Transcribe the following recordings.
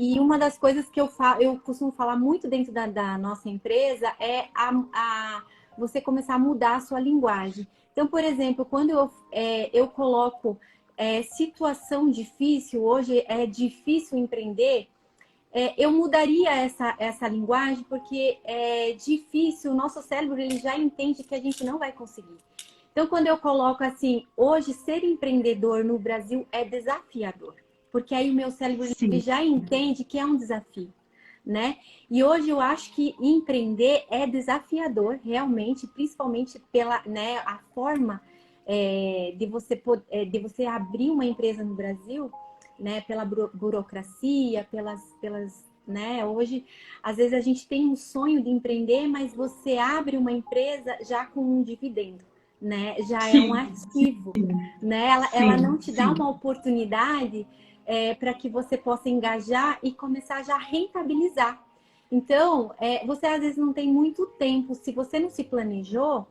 E uma das coisas que eu costumo falar muito dentro da nossa empresa é você começar a mudar a sua linguagem. Então, por exemplo, quando eu coloco situação difícil, hoje é difícil empreender, eu mudaria essa linguagem, porque é difícil, o nosso cérebro ele já entende que a gente não vai conseguir. Então, quando eu coloco assim, hoje ser empreendedor no Brasil é desafiador, porque aí o meu cérebro ele Sim, já entende que é um desafio, né? E hoje eu acho que empreender é desafiador, realmente, principalmente pela, né, a forma de você abrir uma empresa no Brasil, né? Pela burocracia, né? Hoje, às vezes a gente tem um sonho de empreender, mas você abre uma empresa já com um dividendo, né? Já é um sim, ativo, né? Ela sim, não te dá sim. uma oportunidade para que você possa engajar e começar já a rentabilizar. Então, você às vezes não tem muito tempo. Se você não se planejou,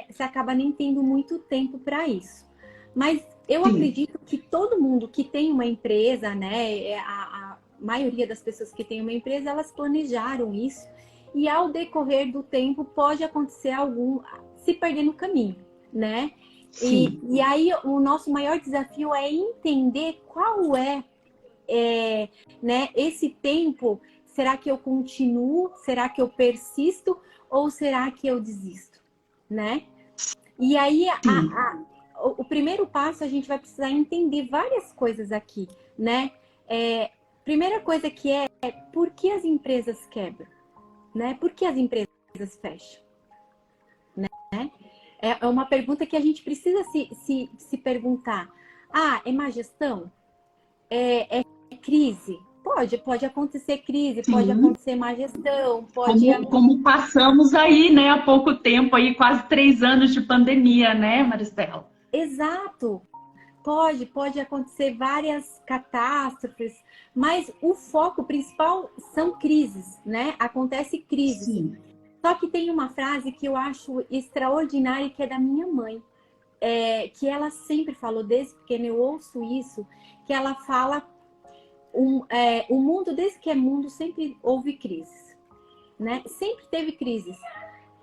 você acaba nem tendo muito tempo para isso. Mas eu Sim. acredito que todo mundo que tem uma empresa, né? A maioria das pessoas que tem uma empresa, elas planejaram isso. E ao decorrer do tempo, pode acontecer se perder no caminho, né? Sim, E aí o nosso maior desafio é entender qual né, esse tempo. Será que eu continuo? Será que eu persisto? Ou será que eu desisto? Né? E aí, sim, o primeiro passo, a gente vai precisar entender várias coisas aqui, né? Primeira coisa que por que as empresas quebram? Né? Por que as empresas fecham? Né? É uma pergunta que a gente precisa se perguntar. Ah, é má gestão? É crise? Pode acontecer crise, pode sim. acontecer má gestão, pode. Como passamos aí, né, há pouco tempo, aí, quase 3 anos de pandemia, né, Maristela? Exato. Pode acontecer várias catástrofes, mas o foco principal são crises, né? Acontece crises. Sim. Só que tem uma frase que eu acho extraordinária, que é da minha mãe, que ela sempre falou, desde pequena eu ouço isso, que ela fala, o mundo, desde que é mundo, sempre houve crises, né? Sempre teve crises.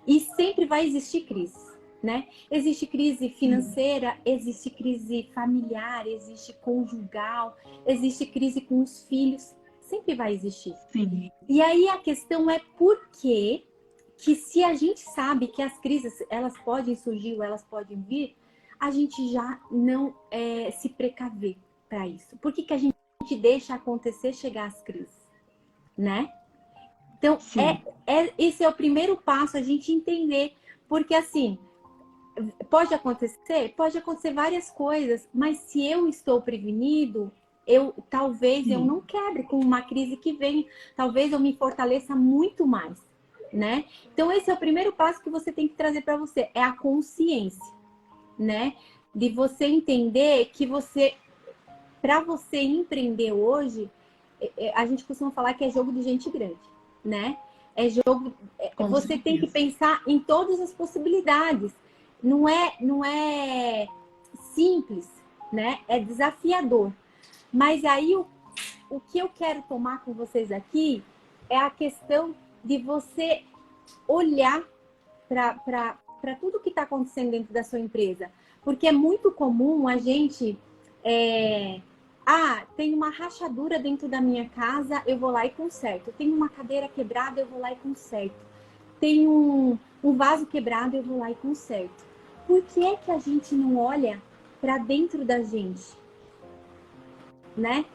E sempre vai existir crise, né? Existe crise Sim, financeira, existe crise familiar, existe conjugal, existe crise com os filhos, sempre vai existir. sim, E aí a questão é por que se a gente sabe que as crises elas podem surgir ou elas podem vir, a gente já não se precaver para isso. Por que a gente deixa acontecer, chegar às crises, né? Então, sim, esse é o primeiro passo, a gente entender. Porque, assim, pode acontecer? Pode acontecer várias coisas, mas se eu estou prevenido, talvez eu não sim, quebre com uma crise que vem, talvez eu me fortaleça muito mais, né? Então, esse é o primeiro passo que você tem que trazer para você, é a consciência, né? De você entender que para você empreender hoje, a gente costuma falar que é jogo de gente grande, né? com Você tem que certeza. pensar em todas as possibilidades. Não é simples, né? É desafiador. Mas aí o que eu quero tomar com vocês aqui é a questão de você olhar para tudo que está acontecendo dentro da sua empresa. Porque é muito comum a gente. Tem uma rachadura dentro da minha casa, eu vou lá e conserto. Tem uma cadeira quebrada, eu vou lá e conserto. Tem um vaso quebrado, eu vou lá e conserto. Por que é que a gente não olha para dentro da gente, né?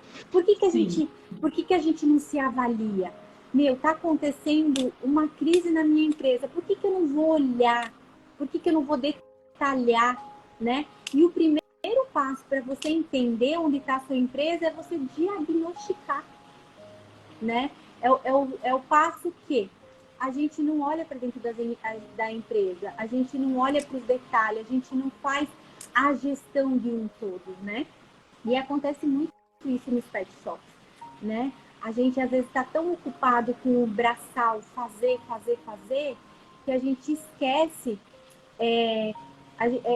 Sim, Por que a gente não se avalia? Meu, tá acontecendo uma crise na minha empresa. Por que eu não vou olhar? Por que eu não vou detalhar, né? E o primeiro passo para você entender onde está a sua empresa é você diagnosticar, né? É o passo que a gente não olha para dentro da empresa, a gente não olha para os detalhes, a gente não faz a gestão de um todo, né? E acontece muito isso nos pet shops, né? A gente às vezes está tão ocupado com o braçal, fazer, que a gente esquece.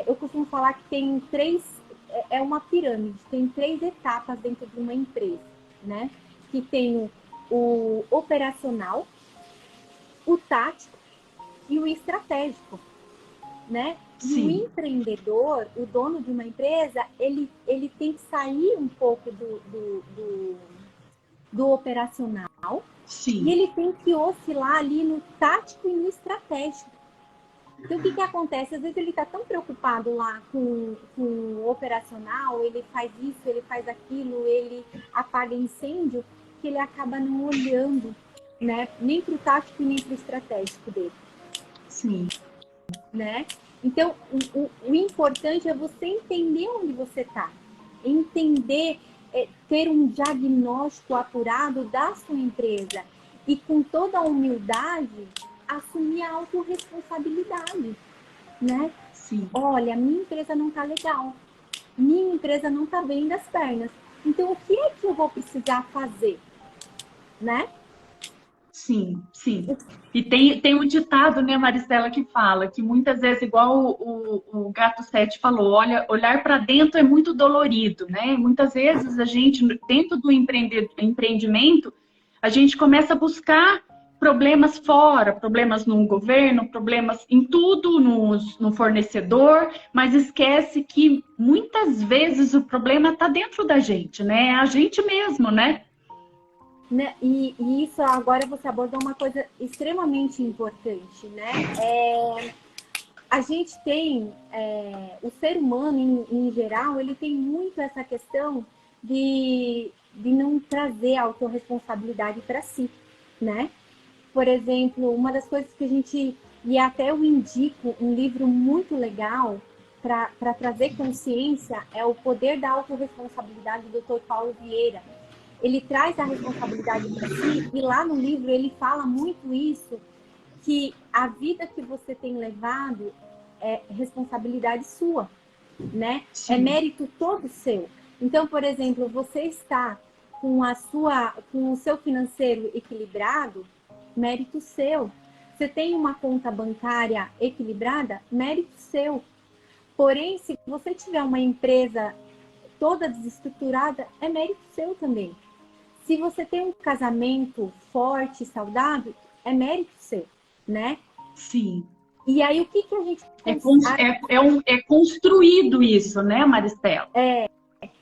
Eu costumo falar que tem três, uma pirâmide, tem três etapas dentro de uma empresa, né? que tem o operacional, o tático e o estratégico, né? E o empreendedor, o dono de uma empresa, ele tem que sair um pouco do operacional. Sim. E ele tem que oscilar ali no tático e no estratégico. Então, o que acontece? Às vezes ele está tão preocupado lá com o operacional, ele faz isso, ele faz aquilo, ele apaga incêndio, que ele acaba não olhando, né? Nem para o tático e nem para o estratégico dele. Sim. Né? Então, o importante é você entender onde você está. Entender, ter um diagnóstico apurado da sua empresa. E com toda a humildade, assumir a autorresponsabilidade, né? Sim. Olha, minha empresa não está legal. Minha empresa não está bem das pernas. Então, o que é que eu vou precisar fazer? Né? Sim, sim. E tem um ditado, né, Maristela, que fala que muitas vezes, igual o Gato 7 falou, olhar para dentro é muito dolorido, né? Muitas vezes a gente, dentro do empreendimento, a gente começa a buscar problemas fora, problemas no governo, problemas em tudo, no fornecedor, mas esquece que muitas vezes o problema está dentro da gente, né? É a gente mesmo, né? Né? E isso agora você abordou uma coisa extremamente importante, né? A gente tem, o ser humano em geral, ele tem muito essa questão de não trazer a autorresponsabilidade para si, né? Por exemplo, uma das coisas que a gente, e até eu indico um livro muito legal para trazer consciência, é O Poder da Autorresponsabilidade, do Dr. Paulo Vieira. Ele traz a responsabilidade para si e lá no livro ele fala muito isso, que a vida que você tem levado é responsabilidade sua, né? Sim. É mérito todo seu. Então, por exemplo, você está com o seu financeiro equilibrado, mérito seu. Você tem uma conta bancária equilibrada, mérito seu. Porém, se você tiver uma empresa toda desestruturada, é mérito seu também. Se você tem um casamento forte, saudável, é mérito seu, né? Sim. E aí, o que a gente... É construído isso, né, Maristela?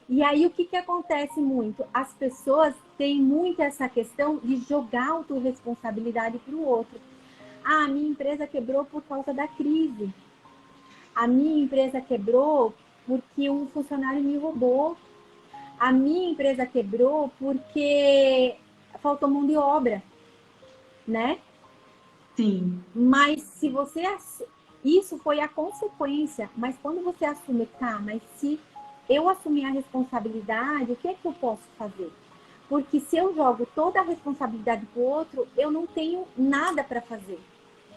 E aí, o que acontece muito? As pessoas têm muito essa questão de jogar autorresponsabilidade para o outro. Ah, a minha empresa quebrou por causa da crise. A minha empresa quebrou porque um funcionário me roubou. A minha empresa quebrou porque faltou mão de obra, né? Sim. Mas se você... Isso foi a consequência. Mas quando você assume, tá, mas se eu assumir a responsabilidade, o que é que eu posso fazer? Porque se eu jogo toda a responsabilidade para o outro, eu não tenho nada para fazer.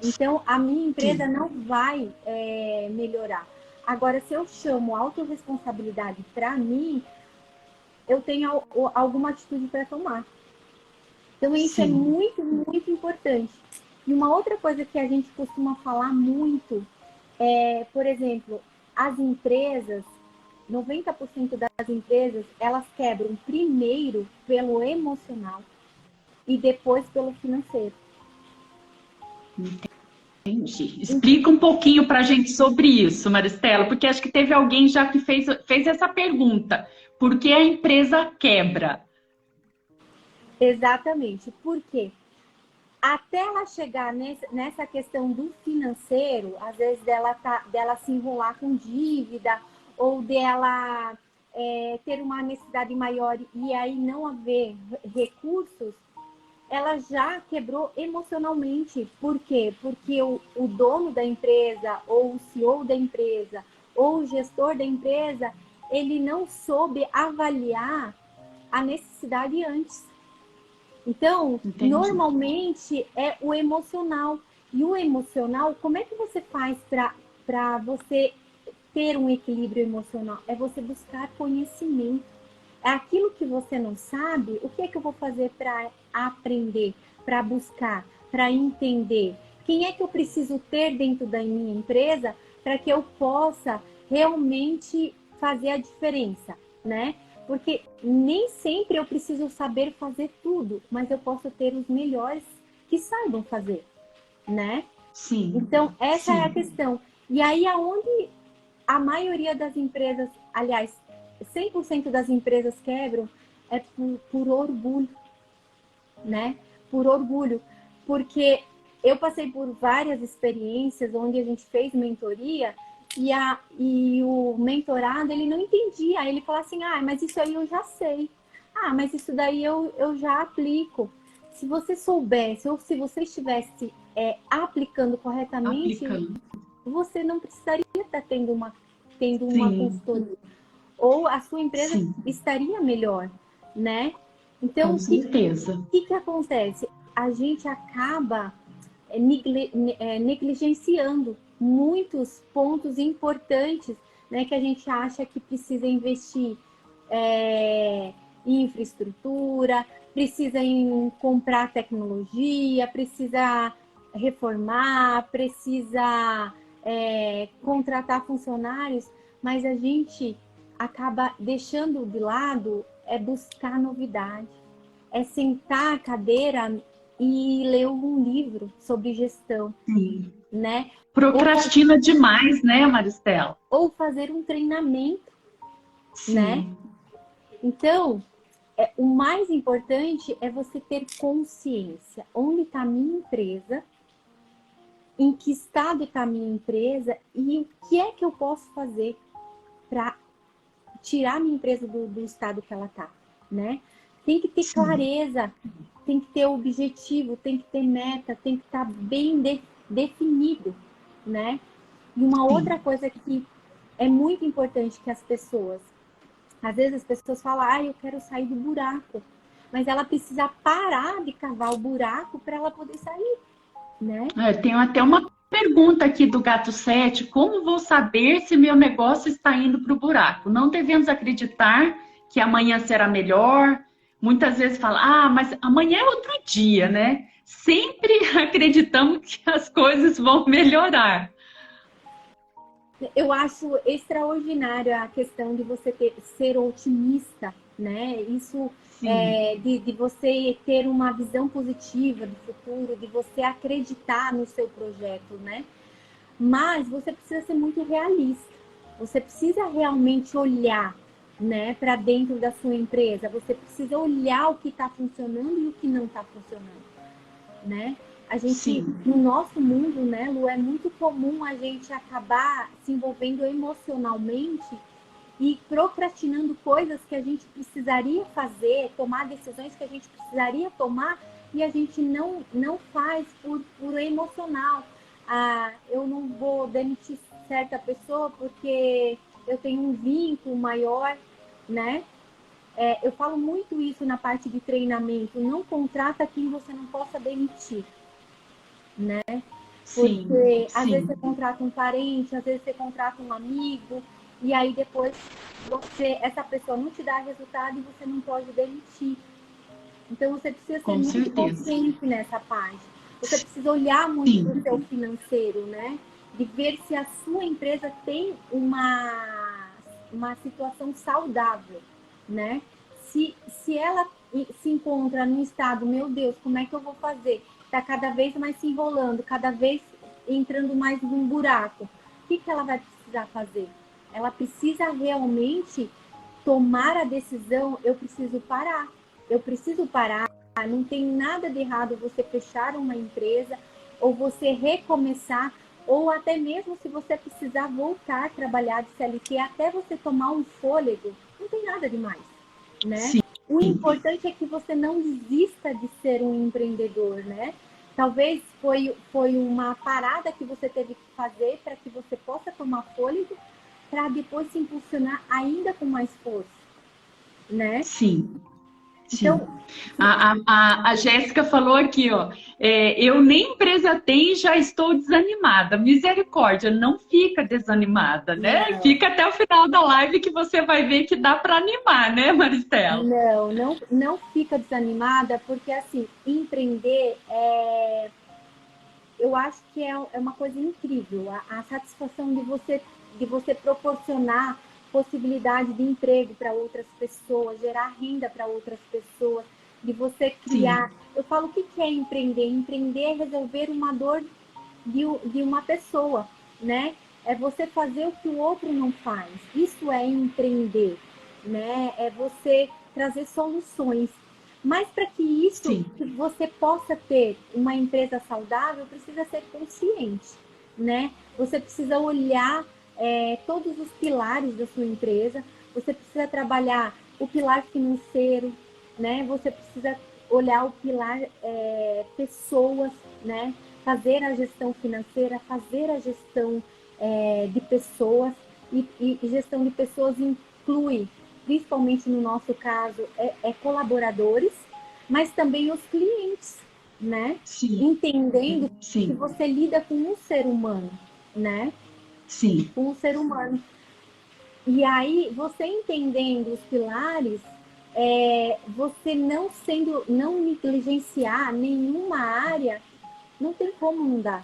Então, a minha empresa não vai melhorar. Agora, se eu chamo autorresponsabilidade para mim, eu tenho alguma atitude para tomar. Então, isso é muito, muito importante. E uma outra coisa que a gente costuma falar muito é, por exemplo, as empresas, 90% das empresas, elas quebram primeiro pelo emocional e depois pelo financeiro. Entendi. Explica um pouquinho para a gente sobre isso, Maristela, porque acho que teve alguém já que fez essa pergunta. Por que a empresa quebra? Exatamente. Por quê? Até ela chegar nessa questão do financeiro, às vezes dela se enrolar com dívida ou dela ter uma necessidade maior e aí não haver recursos, ela já quebrou emocionalmente. Por quê? Porque o dono da empresa, ou o CEO da empresa, ou o gestor da empresa, ele não soube avaliar a necessidade antes. Então, entendi. Normalmente é o emocional. E o emocional, como é que você faz para você ter um equilíbrio emocional? É você buscar conhecimento. É aquilo que você não sabe, o que é que eu vou fazer para aprender, para buscar, para entender? Quem é que eu preciso ter dentro da minha empresa para que eu possa realmente fazer a diferença, né? Porque nem sempre eu preciso saber fazer tudo, mas eu posso ter os melhores que saibam fazer, né? Sim, Então, essa é a sim, questão. E aí, aonde a maioria das empresas, aliás, 100% das empresas quebram, é por orgulho, né? Por orgulho. Porque eu passei por várias experiências onde a gente fez mentoria e o mentorado, ele não entendia. Ele falava assim, mas isso aí eu já sei. Mas isso daí eu já aplico. Se você soubesse, ou se você estivesse aplicando corretamente, aplicando. você não precisaria estar tendo uma Sim, consultoria. Ou a sua empresa sim, estaria melhor, né? Então, com o certeza. que acontece? A gente acaba negligenciando muitos pontos importantes, né, que a gente acha que precisa investir em infraestrutura, precisa em comprar tecnologia, precisa reformar, precisa contratar funcionários, mas a gente acaba deixando de lado buscar novidade, sentar a cadeira e ler um livro sobre gestão, Sim. né? Procrastina demais, né, Maristela? Ou fazer um treinamento, né? Sim, Então, o mais importante é você ter consciência. Onde está a minha empresa? Em que estado está a minha empresa? E o que é que eu posso fazer para tirar a minha empresa do estado que ela está, né? Tem que ter sim, clareza, tem que ter objetivo, tem que ter meta, tem que estar bem definido, né? E uma outra sim. coisa que é muito importante que as pessoas, às vezes as pessoas falam, eu quero sair do buraco, mas ela precisa parar de cavar o buraco para ela poder sair, né? Tenho até uma pergunta aqui do Gato 7. Como vou saber se meu negócio está indo para o buraco? Não devemos acreditar que amanhã será melhor. Muitas vezes fala, mas amanhã é outro dia, né? Sempre acreditamos que as coisas vão melhorar. Eu acho extraordinário a questão de você ser otimista, né? Isso Sim, de você ter uma visão positiva do futuro, de você acreditar no seu projeto, né? Mas você precisa ser muito realista. Você precisa realmente olhar, né, para dentro da sua empresa. Você precisa olhar o que está funcionando e o que não está funcionando, né? A gente, sim, no nosso mundo, né, Lu, é muito comum a gente acabar se envolvendo emocionalmente e procrastinando coisas que a gente precisaria fazer, tomar decisões que a gente precisaria tomar e a gente não faz por emocional. Eu não vou demitir certa pessoa porque eu tenho um vínculo maior, né? Eu falo muito isso na parte de treinamento. Não contrata quem você não possa demitir, né? sim, Porque às vezes você sim, contrata um parente, às vezes você contrata um amigo, e aí depois essa pessoa não te dá resultado e você não pode demitir. Então você precisa ser com muito certeza. consciente nessa parte. Você precisa olhar muito para o Sim, seu financeiro, né? De ver se a sua empresa tem uma situação saudável, né? Se ela se encontra num estado, meu Deus, como é que eu vou fazer? Está cada vez mais se enrolando, cada vez entrando mais num buraco. O que ela vai precisar fazer? Ela precisa realmente tomar a decisão, eu preciso parar, não tem nada de errado você fechar uma empresa ou você recomeçar, ou até mesmo se você precisar voltar a trabalhar de CLT até você tomar um fôlego, não tem nada demais, né? sim, O importante é que você não desista de ser um empreendedor, né? Talvez foi uma parada que você teve que fazer para que você possa tomar fôlego para depois se impulsionar ainda com mais força, né? sim. Então, Sim. A Jéssica falou aqui, ó. Eu nem empresa tenho e já estou desanimada. Misericórdia, não fica desanimada, né? não, Fica até o final da live que você vai ver que dá para animar, né, Maristela? não fica desanimada, porque assim, empreender eu acho que é uma coisa incrível. A satisfação de você proporcionar possibilidade de emprego para outras pessoas, gerar renda para outras pessoas, de você criar. Sim. Eu falo o que é empreender? Empreender é resolver uma dor de uma pessoa, né? É você fazer o que o outro não faz. Isso é empreender, né? É você trazer soluções. Mas para que isso, Sim. que você possa ter uma empresa saudável, precisa ser consciente, né? Você precisa olhar todos os pilares da sua empresa. Você precisa trabalhar o pilar financeiro, né? Você precisa olhar o pilar pessoas, né? Fazer a gestão financeira, fazer a gestão de pessoas, e gestão de pessoas inclui, principalmente no nosso caso, colaboradores, mas também os clientes, né? Sim. Entendendo que Sim. você lida com um ser humano, né? Sim. Com um ser humano. E aí, você entendendo os pilares, você não negligenciar nenhuma área, não tem como não dar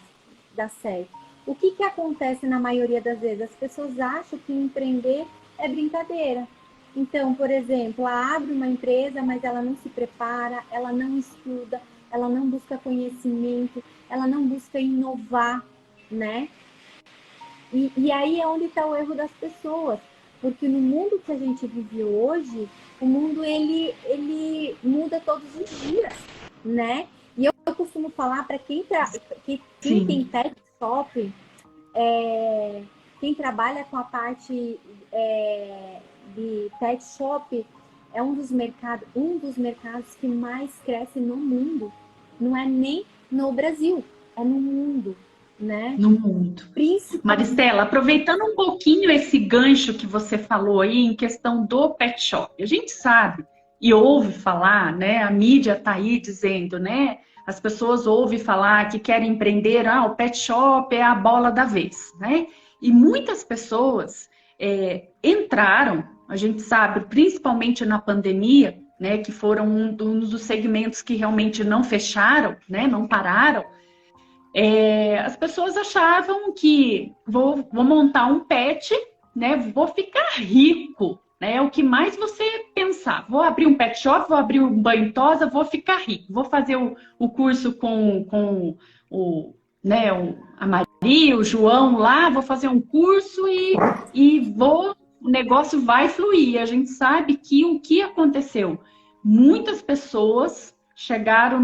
certo. O que acontece na maioria das vezes? As pessoas acham que empreender é brincadeira. Então, por exemplo, ela abre uma empresa, mas ela não se prepara, ela não estuda, ela não busca conhecimento, ela não busca inovar, né? E aí é onde está o erro das pessoas. Porque no mundo que a gente vive hoje, o mundo ele muda todos os dias, né? E eu costumo falar para quem tem Sim. pet shop, quem trabalha com a parte de pet shop, é um dos mercados que mais cresce no mundo. Não é nem no Brasil, é no mundo, né? No mundo. Principalmente. Maristela, aproveitando um pouquinho esse gancho que você falou aí em questão do pet shop, a gente sabe e ouve falar, né? A mídia está aí dizendo, né? As pessoas ouvem falar que querem empreender, o pet shop é a bola da vez, né? E muitas pessoas entraram, a gente sabe, principalmente na pandemia, né? Que foram um dos segmentos que realmente não fecharam, né? Não pararam. As pessoas achavam que vou montar um pet, né? Vou ficar rico, né? É o que mais você pensar. Vou abrir um pet shop, vou abrir um banho tosa, vou ficar rico. Vou fazer o curso com né, a Maria, o João lá, vou fazer um curso o negócio vai fluir. A gente sabe que o que aconteceu? Muitas pessoas chegaram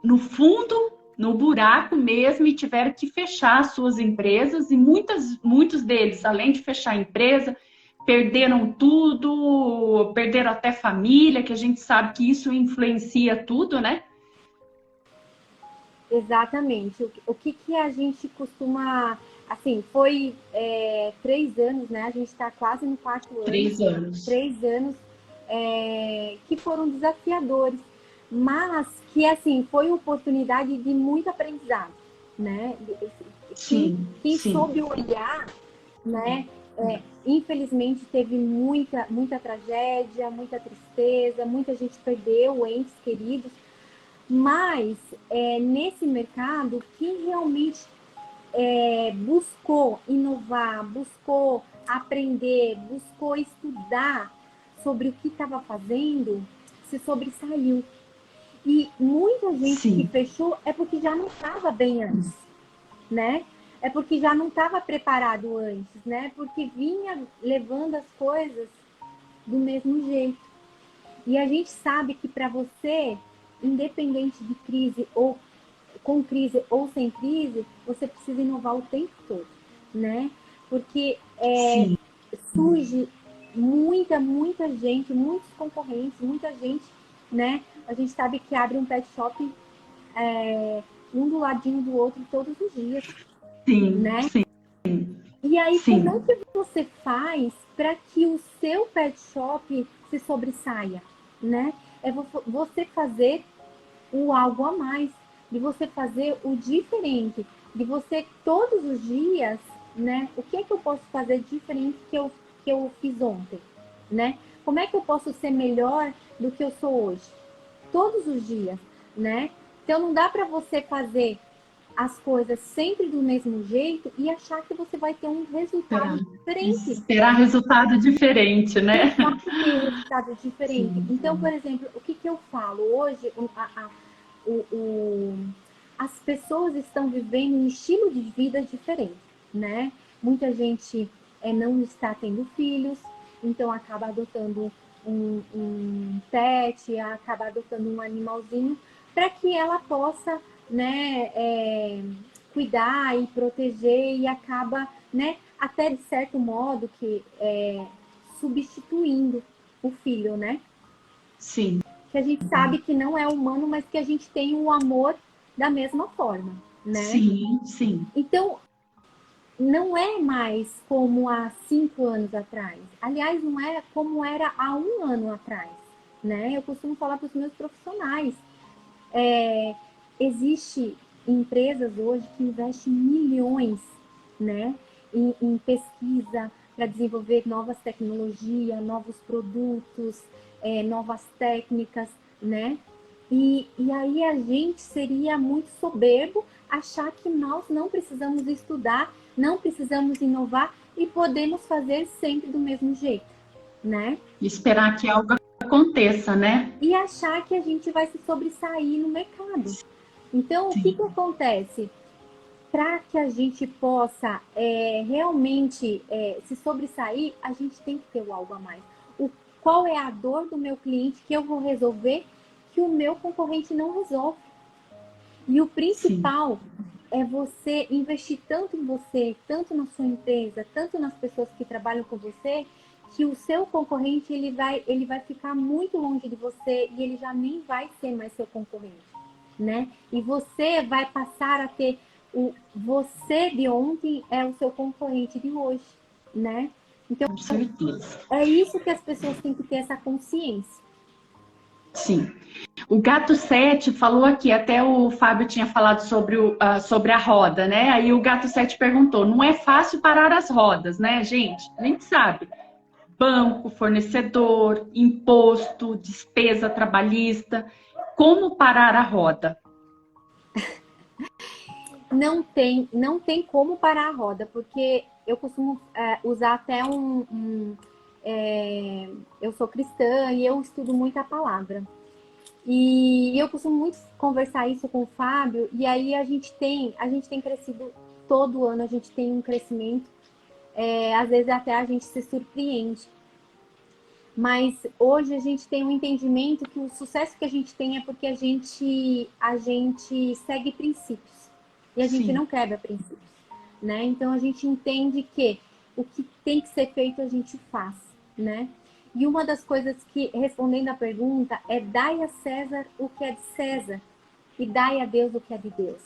no fundo, no buraco mesmo, e tiveram que fechar suas empresas, e muitos deles, além de fechar a empresa, perderam tudo, perderam até família, que a gente sabe que isso influencia tudo, né? Exatamente. O que a gente costuma. Assim, foi 3 anos, né? A gente está quase no 4 ano. 3 anos. 3 anos que foram desafiadores, mas que, assim, foi oportunidade de muito aprendizado, né? Quem, Sim, quem sim, soube olhar, né? Infelizmente teve muita tragédia, muita tristeza, muita gente perdeu entes queridos, mas nesse mercado, quem realmente buscou inovar, buscou aprender, buscou estudar sobre o que estava fazendo, se sobressaiu. E muita gente que sim, fechou é porque já não estava bem antes, né? É porque já não estava preparado antes, né? Porque vinha levando as coisas do mesmo jeito. E a gente sabe que para você, independente de crise ou com crise ou sem crise, você precisa inovar o tempo todo, né? Porque sim, surge muita gente, muitos concorrentes, muita gente, né? A gente sabe que abre um pet shop um do ladinho do outro todos os dias, sim, né? sim, E aí, como é sim, que você faz para que o seu pet shop se sobressaia, né? É você fazer o algo a mais, de você fazer o diferente, de você todos os dias, né? O que é que eu posso fazer diferente que eu fiz ontem, né? Como é que eu posso ser melhor do que eu sou hoje? Todos os dias, né? Então não dá para você fazer as coisas sempre do mesmo jeito e achar que você vai ter um resultado diferente. Esperar resultado diferente, né? Vai ter resultado diferente. Sim, Então, por exemplo, o que eu falo? Hoje, as pessoas estão vivendo um estilo de vida diferente, né? Muita gente não está tendo filhos, então acaba adotando um pet, acaba adotando um animalzinho para que ela possa, né, cuidar e proteger e acaba, né, até de certo modo que substituindo o filho, né? sim, Que a gente sabe que não é humano, mas que a gente tem o amor da mesma forma, né? sim, sim. Então, não é mais como há 5 anos atrás. Aliás, não é como era há 1 ano atrás, né? Eu costumo falar para os meus profissionais. Existe empresas hoje que investem milhões, né, em pesquisa para desenvolver novas tecnologias, novos produtos, novas técnicas, né? E aí a gente seria muito soberbo achar que nós não precisamos estudar, não precisamos inovar e podemos fazer sempre do mesmo jeito, né? Esperar que algo aconteça, né? E achar que a gente vai se sobressair no mercado. Então, o que Sim, acontece? Para que a gente possa realmente se sobressair, a gente tem que ter o algo a mais. Qual é a dor do meu cliente que eu vou resolver que o meu concorrente não resolve? E o sim, principal é você investir tanto em você, tanto na sua empresa, tanto nas pessoas que trabalham com você, que o seu concorrente ele vai ficar muito longe de você e ele já nem vai ser mais seu concorrente, né? E você vai passar a ter você de ontem é o seu concorrente de hoje, né? Então com certeza. é isso que as pessoas têm que ter essa consciência. Sim. O Gato 7 falou aqui, até o Fábio tinha falado sobre, sobre a roda, né? Aí o Gato 7 perguntou: não é fácil parar as rodas, né, gente? A gente sabe. Banco, fornecedor, imposto, despesa trabalhista. Como parar a roda? Não tem como parar a roda, porque eu costumo usar até eu sou cristã e eu estudo muito a palavra. E eu costumo muito conversar isso com o Fábio, e aí a gente tem crescido todo ano, a gente tem um crescimento, às vezes até a gente se surpreende. Mas hoje a gente tem um entendimento que o sucesso que a gente tem é porque a gente segue princípios e a gente Sim, não quebra princípios, né? Então a gente entende que o que tem que ser feito a gente faz, né? E uma das coisas que, respondendo à pergunta, é dai a César o que é de César e dai a Deus o que é de Deus,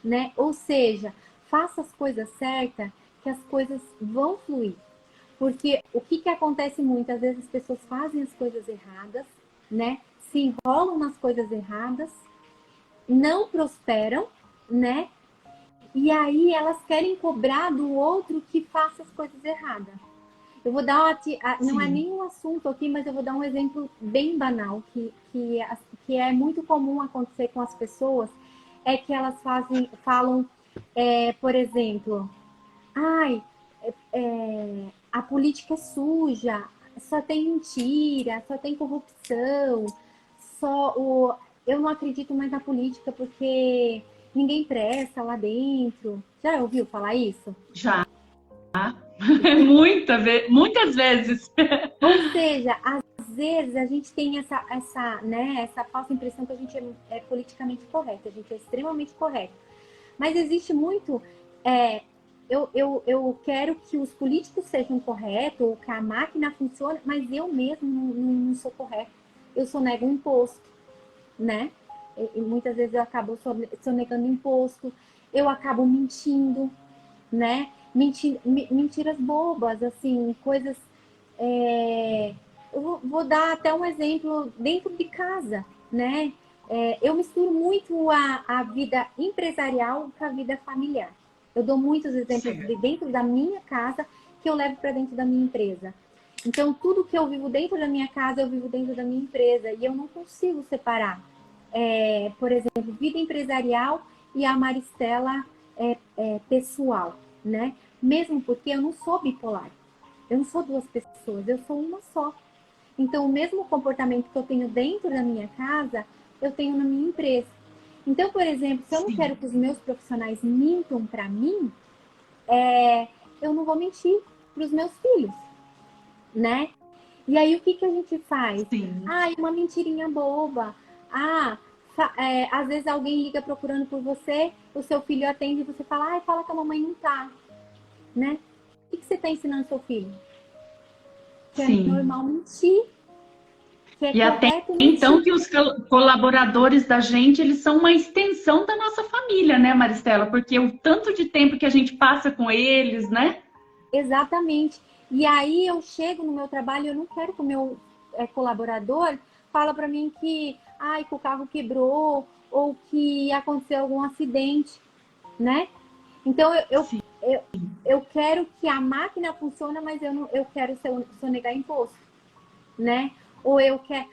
né? Ou seja, faça as coisas certas que as coisas vão fluir. Porque o que acontece muitas vezes as pessoas fazem as coisas erradas, né? Se enrolam nas coisas erradas, não prosperam, né? E aí elas querem cobrar do outro que faça as coisas erradas. Eu vou dar não é sim, nenhum assunto aqui, mas eu vou dar um exemplo bem banal que é muito comum acontecer com as pessoas, é que elas falam, por exemplo, ai, a política é suja, só tem mentira, só tem corrupção, eu não acredito mais na política porque ninguém presta lá dentro. Já ouviu falar isso? já. Muitas vezes. Ou seja, às vezes a gente tem essa falsa impressão que a gente é politicamente correto, a gente é extremamente correto. Mas existe muito. é, eu quero que os políticos sejam corretos, ou que a máquina funcione, mas eu mesmo não sou correto. Eu sonego um imposto, né? E muitas vezes eu acabo sonegando imposto, eu acabo mentindo, né? Mentiras bobas, assim, coisas. Eu vou dar até um exemplo dentro de casa, né? Eu misturo muito a vida empresarial com a vida familiar. Eu dou muitos exemplos de Certo. dentro da minha casa que eu levo para dentro da minha empresa. Então, tudo que eu vivo dentro da minha casa, eu vivo dentro da minha empresa. E eu não consigo separar, por exemplo, vida empresarial e a Maristela pessoal, né? Mesmo porque eu não sou bipolar. Eu não sou duas pessoas, eu sou uma só. Então, o mesmo comportamento que eu tenho dentro da minha casa, eu tenho na minha empresa. Então, por exemplo, se eu não quero que os meus profissionais mintam para mim, eu não vou mentir para os meus filhos, né? E aí, o que a gente faz? Sim. Uma mentirinha boba. Às vezes alguém liga procurando por você, o seu filho atende e você fala, fala que a mamãe não tá, né? O que você está ensinando seu filho? Que é normal mentir. Que é e até então que os colaboradores da gente, eles são uma extensão da nossa família, né, Maristela? Porque o tanto de tempo que a gente passa com eles, né? Exatamente. E aí eu chego no meu trabalho e eu não quero que o meu colaborador fala para mim que o carro quebrou ou que aconteceu algum acidente, né? Então eu quero que a máquina funcione, mas eu quero sonegar imposto, né? Ou eu quero.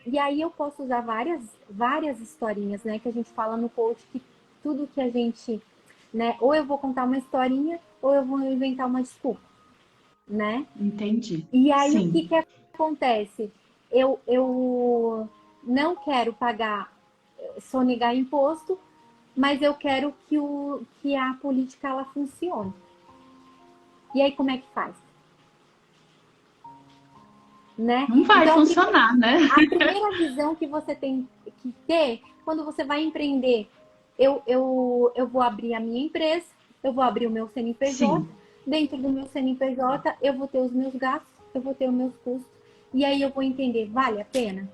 E aí eu posso usar várias historinhas, né? Que a gente fala no coach, que tudo que a gente, né? Ou eu vou contar uma historinha, ou eu vou inventar uma desculpa, né? Entendi. E aí o que acontece? Eu não quero sonegar imposto, mas eu quero que a política ela funcione. E aí como é que faz? Né? Não vai funcionar, né? A primeira visão que você tem que ter quando você vai empreender, eu vou abrir a minha empresa, eu vou abrir o meu CNPJ, dentro do meu CNPJ eu vou ter os meus gastos, eu vou ter os meus custos, e aí eu vou entender, vale a pena?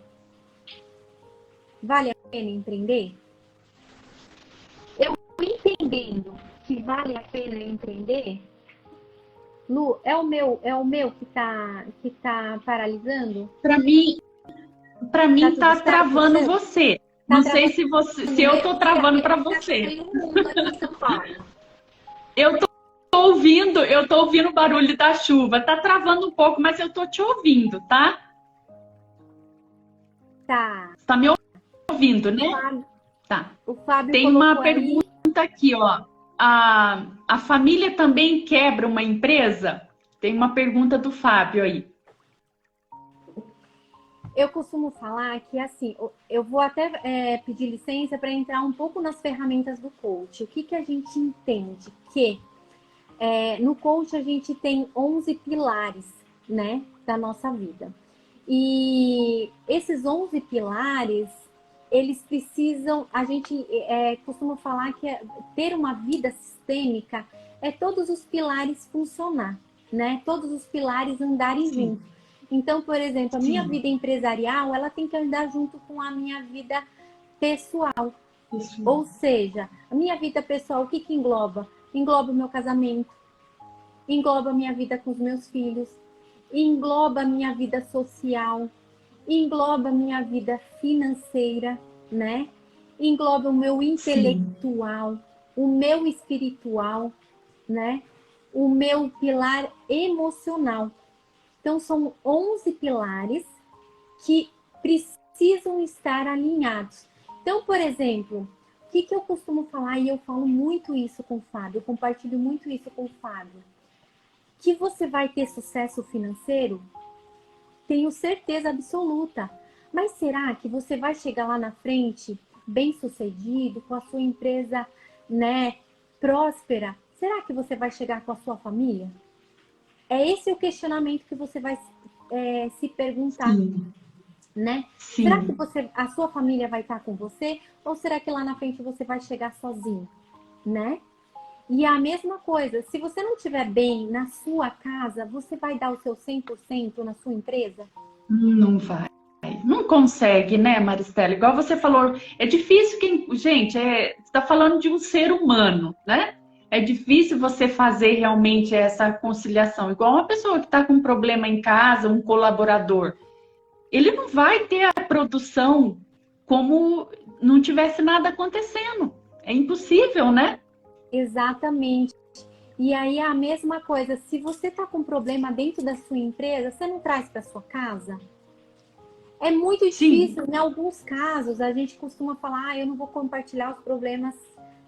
Vale a pena empreender? Eu entendendo que vale a pena empreender, Lu, é o meu que tá paralisando? Para mim tá travando você. Não sei se eu tô travando para você. Eu tô ouvindo o barulho da chuva. Tá travando um pouco, mas eu tô te ouvindo, tá? Tá. Você tá me ouvindo, né? Tá. O Fábio tem uma pergunta aqui, ó. A família também quebra uma empresa? Tem uma pergunta do Fábio aí. Eu costumo falar que, assim, eu vou até pedir licença para entrar um pouco nas ferramentas do coach. O que a gente entende? Que no coach a gente tem 11 pilares, né, da nossa vida. E esses 11 pilares, eles precisam, a gente costuma falar que ter uma vida sistêmica é todos os pilares funcionar, né? Todos os pilares andarem juntos. Então, por exemplo, a minha vida empresarial, ela tem que andar junto com a minha vida pessoal. Ou seja, a minha vida pessoal, o que engloba? Engloba o meu casamento, engloba a minha vida com os meus filhos, engloba a minha vida social, engloba a minha vida financeira, né? Engloba o meu intelectual, o meu espiritual, né? O meu pilar emocional. Então, são 11 pilares que precisam estar alinhados. Então, por exemplo, o que eu costumo falar, e eu falo muito isso com o Fábio, eu compartilho muito isso com o Fábio, que você vai ter sucesso financeiro, tenho certeza absoluta. Mas será que você vai chegar lá na frente bem sucedido, com a sua empresa, né, próspera? Será que você vai chegar com a sua família? É esse o questionamento que você vai se perguntar, né? Será que a sua família vai estar com você? Ou será que lá na frente você vai chegar sozinho, né? E a mesma coisa, se você não estiver bem na sua casa, você vai dar o seu 100% na sua empresa? Não vai. Não consegue, né, Maristela? Igual você falou, é difícil gente, você está falando de um ser humano, né? É difícil você fazer realmente essa conciliação. Igual uma pessoa que está com um problema em casa, um colaborador. Ele não vai ter a produção como não tivesse nada acontecendo. É impossível, né? Exatamente. E aí a mesma coisa, se você está com um problema dentro da sua empresa, você não traz para sua casa? É muito Sim, difícil, em alguns casos, a gente costuma falar, eu não vou compartilhar os problemas,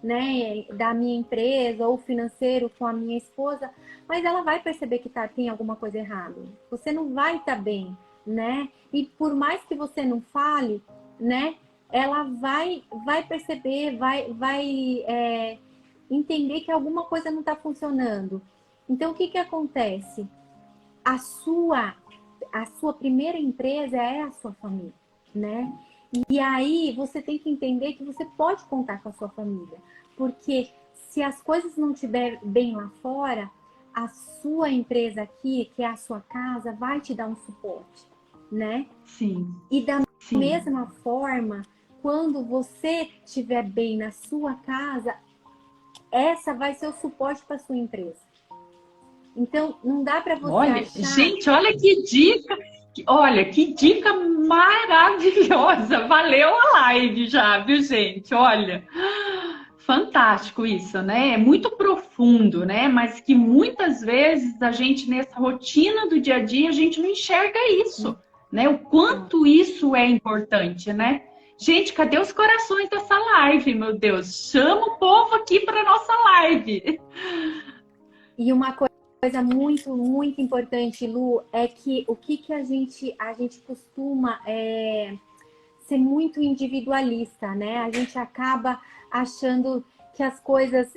né, da minha empresa ou financeiro com a minha esposa, mas ela vai perceber que tem alguma coisa errada. Você não vai estar bem, né? E por mais que você não fale, né, ela vai perceber, vai entender que alguma coisa não está funcionando. Então, o que que acontece? A sua a sua primeira empresa é a sua família, né? E aí você tem que entender que você pode contar com a sua família, porque se as coisas não estiver bem lá fora, a sua empresa aqui, que é a sua casa, vai te dar um suporte, né? sim, E da sim. mesma forma, quando você estiver bem na sua casa, essa vai ser o suporte para sua empresa. Então, não dá para você Olha, achar. gente, olha que dica. Olha, que dica maravilhosa. Valeu a live já, viu, gente? Olha, fantástico isso, né? É muito profundo, né? Mas que muitas vezes a gente, nessa rotina do dia a dia, a gente não enxerga isso, né? O quanto isso é importante, né? Gente, cadê os corações dessa live, meu Deus? Chama o povo aqui para nossa live. E uma coisa muito, muito importante, Lu, é que o que, que a gente costuma ser muito individualista, né? A gente acaba achando que as coisas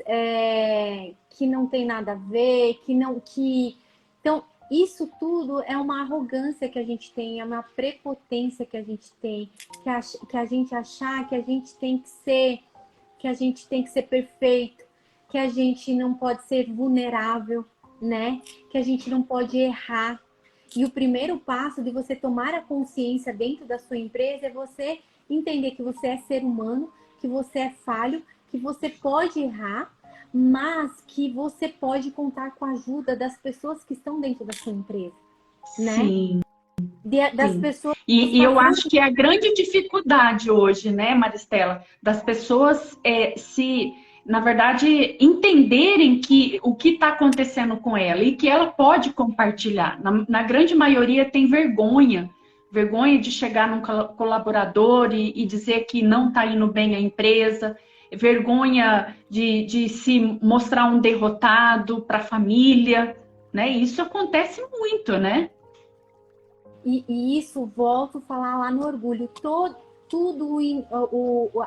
que não tem nada a ver, que não que então isso tudo é uma arrogância que a gente tem, é uma prepotência que a gente tem, que a gente achar que a gente tem que ser, que a gente tem que ser perfeito, que a gente não pode ser vulnerável, né? Que a gente não pode errar. E o primeiro passo de você tomar a consciência dentro da sua empresa é você entender que você é ser humano, que você é falho, que você pode errar, mas que você pode contar com a ajuda das pessoas que estão dentro da sua empresa, né? Sim. Das Sim. pessoas E eu fazendo. acho que é a grande dificuldade hoje, né, Maristela, das pessoas na verdade, entenderem que o que está acontecendo com ela e que ela pode compartilhar. Na grande maioria tem vergonha, vergonha de chegar num colaborador e dizer que não está indo bem a empresa, vergonha de se mostrar um derrotado para a família, né? Isso acontece muito, né? E isso, volto a falar lá no orgulho, tudo,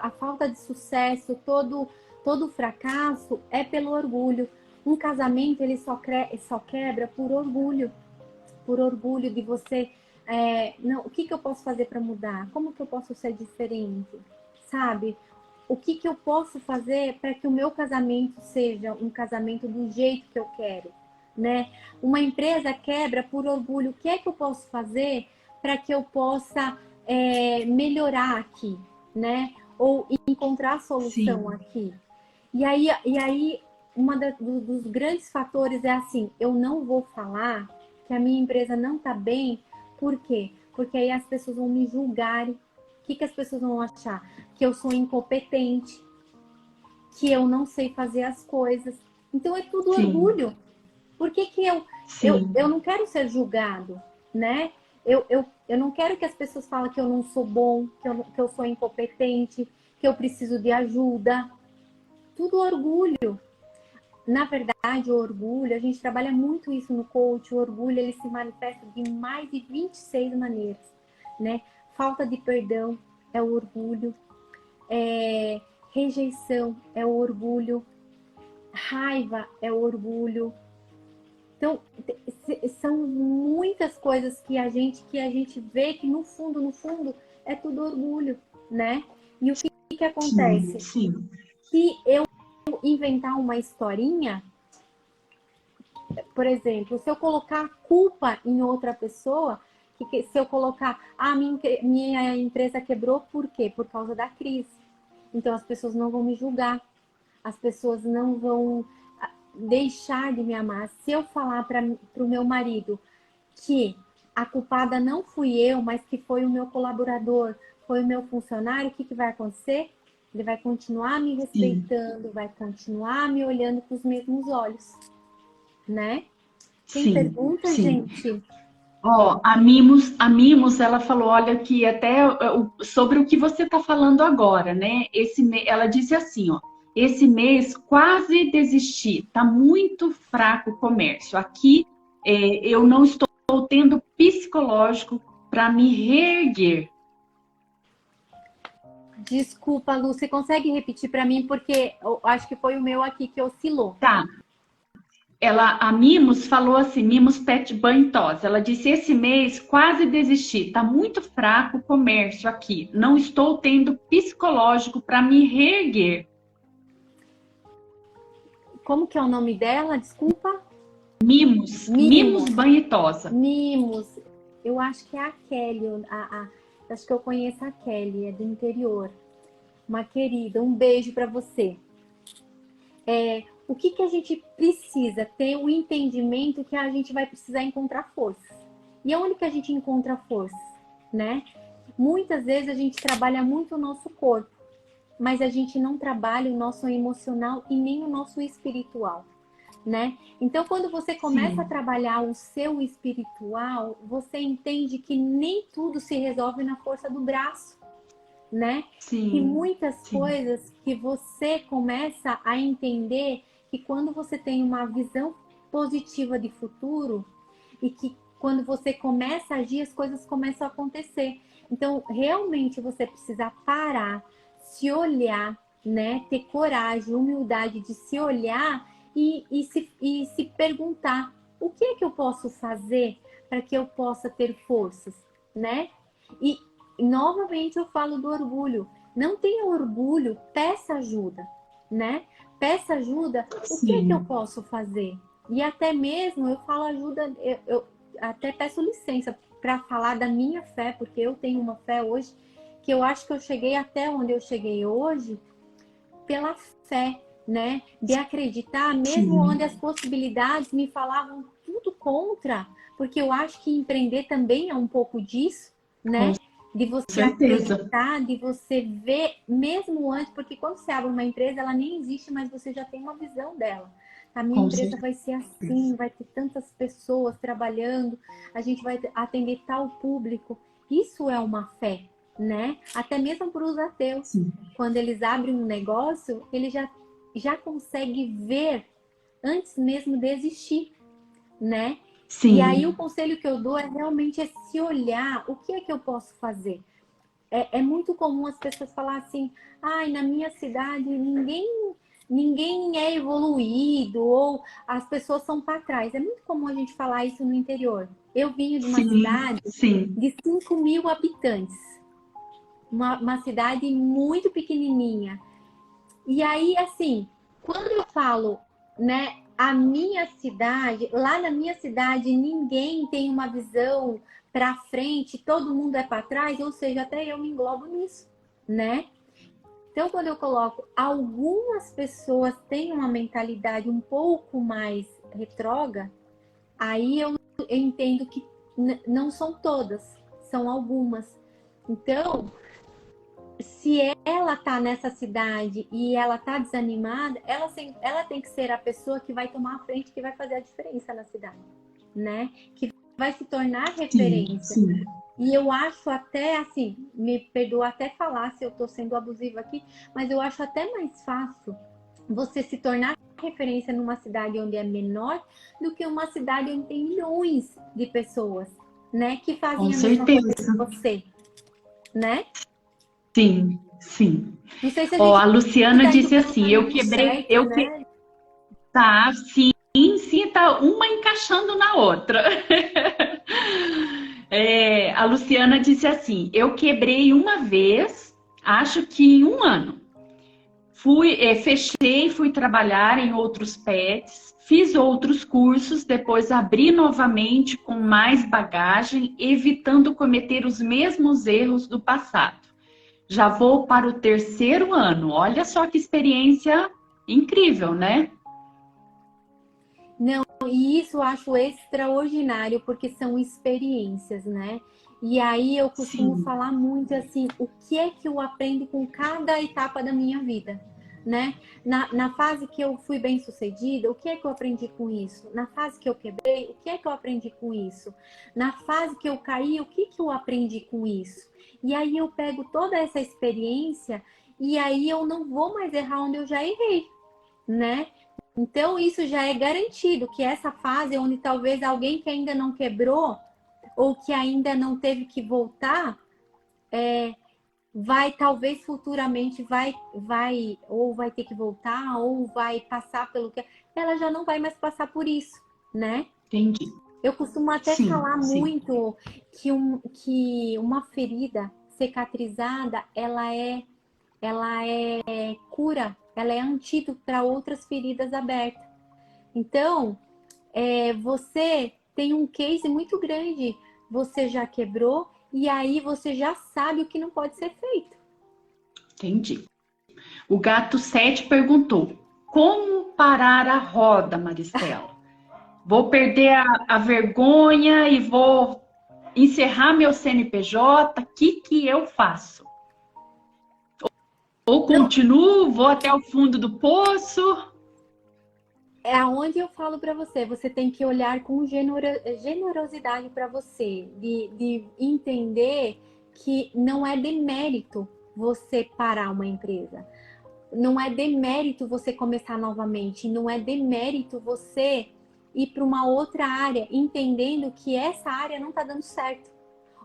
a falta de sucesso, todo fracasso é pelo orgulho. Um casamento, ele só quebra por orgulho de você. Não, o que, que eu posso fazer para mudar? Como que eu posso ser diferente? Sabe? O que, que eu posso fazer para que o meu casamento seja um casamento do jeito que eu quero? Né? Uma empresa quebra por orgulho. O que é que eu posso fazer para que eu possa melhorar aqui, né? Ou encontrar solução Sim, aqui. E aí dos grandes fatores é assim, eu não vou falar que a minha empresa não está bem, por quê? Porque aí as pessoas vão me julgar. O que, que as pessoas vão achar? Que eu sou incompetente, que eu não sei fazer as coisas. Então é tudo sim. orgulho. Por que, que eu Sim, não quero ser julgado, né? Eu não quero que as pessoas falem que eu não sou bom, que eu sou incompetente, que eu preciso de ajuda. Tudo orgulho. Na verdade, o orgulho, a gente trabalha muito isso no coach, o orgulho ele se manifesta de mais de 26 maneiras, né? Falta de perdão é o orgulho, rejeição é o orgulho, raiva é o orgulho. Então, são muitas coisas que a gente vê que no fundo, é tudo orgulho, né? E o que que sim, acontece? sim, Se eu inventar uma historinha, por exemplo, se eu colocar culpa em outra pessoa, se eu colocar, minha empresa quebrou, por quê? Por causa da crise. Então as pessoas não vão me julgar, as pessoas não vão deixar de me amar. Se eu falar para o meu marido que a culpada não fui eu, mas que foi o meu colaborador, foi o meu funcionário, o que, que vai acontecer? Ele vai continuar me sim, respeitando, vai continuar me olhando com os mesmos olhos, né? Tem sim, pergunta, sim. gente? Ó, a Mimos, ela falou, olha, que até sobre o que você está falando agora, né? Ela disse assim, ó, esse mês quase desisti, tá muito fraco o comércio. Aqui eu não estou tendo psicológico para me reerguer. Desculpa, Lu, você consegue repetir para mim? Porque eu acho que foi o meu aqui que oscilou. Tá. A Mimos falou assim, Mimos Pet Banho Tosa. Ela disse, esse mês quase desisti, tá muito fraco o comércio aqui. Não estou tendo psicológico para me reerguer. Como que é o nome dela? Desculpa. Mimos Mimos. Banho e Tosa. Mimos. Eu acho que é a Kelly. Acho que eu conheço a Kelly, é do interior. Uma querida, um beijo para você. O que a gente precisa? Ter o entendimento que a gente vai precisar encontrar forças. E onde que a gente encontra forças, né? Muitas vezes a gente trabalha muito o nosso corpo, mas a gente não trabalha o nosso emocional e nem o nosso espiritual, né? Então, quando você começa a Sim, trabalhar o seu espiritual, você entende que nem tudo se resolve na força do braço, né? Que sim, muitas sim, coisas que você começa a entender que quando você tem uma visão positiva de futuro e que quando você começa a agir, as coisas começam a acontecer. Então, realmente você precisa parar, se olhar, né? Ter coragem, humildade de se olhar e se perguntar o que é que eu posso fazer para que eu possa ter forças, né? E novamente eu falo do orgulho. Não tenha orgulho, peça ajuda, né? Peça ajuda, o que é que eu sim. posso fazer? E até mesmo eu falo ajuda, eu até peço licença para falar da minha fé, porque eu tenho uma fé hoje que eu acho que eu cheguei até onde eu cheguei hoje pela fé, né? De acreditar, mesmo onde as Sim, possibilidades me falavam tudo contra, porque eu acho que empreender também é um pouco disso, com né? De você certeza. acreditar, de você ver mesmo antes, porque quando você abre uma empresa, ela nem existe, mas você já tem uma visão dela. A minha Com empresa vai ser assim, certeza. vai ter tantas pessoas trabalhando, a gente vai atender tal público. Isso é uma fé, né? Até mesmo para os ateus. Sim, Quando eles abrem um negócio, ele já consegue ver antes mesmo de existir, né? E aí o sim, conselho que eu dou é realmente se olhar, o que é que eu posso fazer? É muito comum as pessoas falar assim, ai, na minha cidade ninguém é evoluído, ou as pessoas são para trás. É muito comum a gente falar isso no interior. Eu vim de uma sim, cidade sim. de 5.000 habitantes, uma cidade muito pequenininha. E aí, assim, quando eu falo, né, a minha cidade, lá na minha cidade, ninguém tem uma visão para frente, todo mundo é para trás, ou seja, até eu me englobo nisso, né? Então, quando eu coloco algumas pessoas têm uma mentalidade um pouco mais retrógrada, aí eu entendo que não são todas, são algumas. Então, se ela tá nessa cidade e ela tá desanimada, ela tem que ser a pessoa que vai tomar a frente, que vai fazer a diferença na cidade, né? Que vai se tornar Sim, referência. sim. E eu acho até assim, me perdoa até falar se eu tô sendo abusiva aqui, mas eu acho até mais fácil você se tornar referência numa cidade onde é menor do que uma cidade onde tem milhões de pessoas, né? Que Com fazem a mesma coisa certeza. que você, né? Sim, sim. Não sei se a Ó, gente a Luciana está indo disse pelo assim, eu caminho quebrei, certo, né? tá, sim, sim, tá uma encaixando na outra. A Luciana disse assim, eu quebrei uma vez, acho que em um ano. Fechei, fui trabalhar em outros pets, fiz outros cursos, depois abri novamente com mais bagagem, evitando cometer os mesmos erros do passado. Já vou para o terceiro ano. Olha só que experiência incrível, né? Não, e isso eu acho extraordinário, porque são experiências, né? E aí eu costumo Sim, falar muito assim, o que é que eu aprendo com cada etapa da minha vida? né? Na fase que eu fui bem sucedida, o que é que eu aprendi com isso? Na fase que eu quebrei, o que é que eu aprendi com isso? Na fase que eu caí, o que que eu aprendi com isso? E aí eu pego toda essa experiência e aí eu não vou mais errar onde eu já errei, né? Então isso já é garantido que essa fase onde talvez alguém que ainda não quebrou ou que ainda não teve que voltar, vai talvez futuramente ou vai ter que voltar ou vai passar pelo que ela já não vai mais passar por isso, né? Entendi. Eu costumo até Sim, falar sim. muito que uma ferida cicatrizada ela é cura, ela é antídoto para outras feridas abertas. Então, você tem um case muito grande, você já quebrou e aí você já sabe o que não pode ser feito. Entendi. O gato 7 perguntou: como parar a roda, Maristela? Vou perder a vergonha e vou encerrar meu CNPJ? O que eu faço? Ou Não, continuo, vou até o fundo do poço? é aonde eu falo para você, você tem que olhar com generosidade para você, de entender que não é demérito você parar uma empresa. Não é demérito você começar novamente, não é demérito você ir para uma outra área, entendendo que essa área não está dando certo,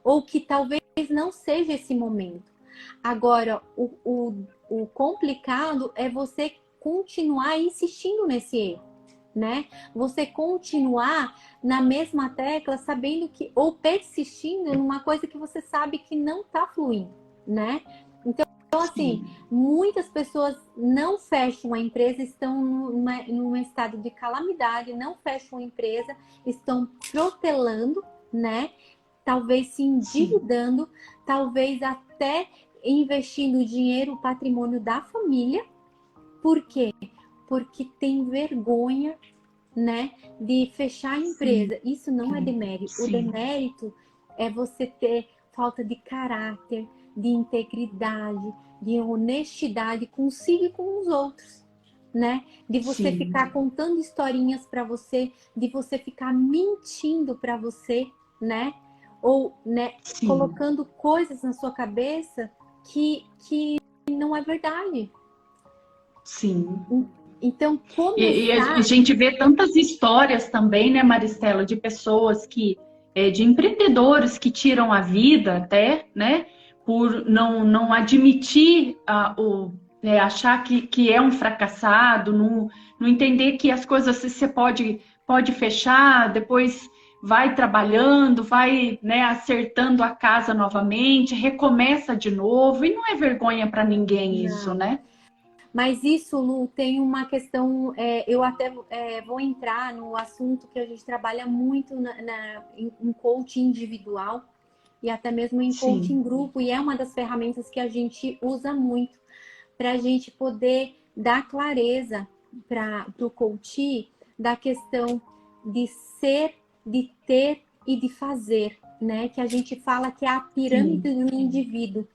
ou que talvez não seja esse momento. Agora, o complicado é você continuar insistindo nesse erro, né? Você continuar na mesma tecla, sabendo que, ou persistindo numa coisa que você sabe que não está fluindo, né? Então, assim, Sim, muitas pessoas não fecham a empresa, estão num estado de calamidade, não fecham a empresa, estão protelando, né? Talvez se sim, endividando, talvez até investindo o dinheiro, o patrimônio da família. Por quê? Porque tem vergonha, né, de fechar a sim, empresa. Isso não é demérito. O sim, demérito é você ter falta de caráter, de integridade, de honestidade consigo e com os outros, né? De você sim, ficar contando historinhas para você, de você ficar mentindo para você, né? Ou, né, sim. colocando coisas na sua cabeça que não é verdade. Sim. Então, E a começar. gente vê tantas histórias também, né, Maristela, de pessoas de empreendedores que tiram a vida até, né, por não admitir achar que é um fracassado, não entender que as coisas você pode fechar, depois vai trabalhando, vai, né, acertando a casa novamente, recomeça de novo, e não é vergonha para ninguém isso, Não. né? Mas isso, Lu, tem uma questão. Eu até vou entrar no assunto que a gente trabalha muito em coaching individual e até mesmo em coaching Sim, grupo, e é uma das ferramentas que a gente usa muito para a gente poder dar clareza para o coach da questão de ser, de ter e de fazer, né? Que a gente fala que é a pirâmide sim. do indivíduo.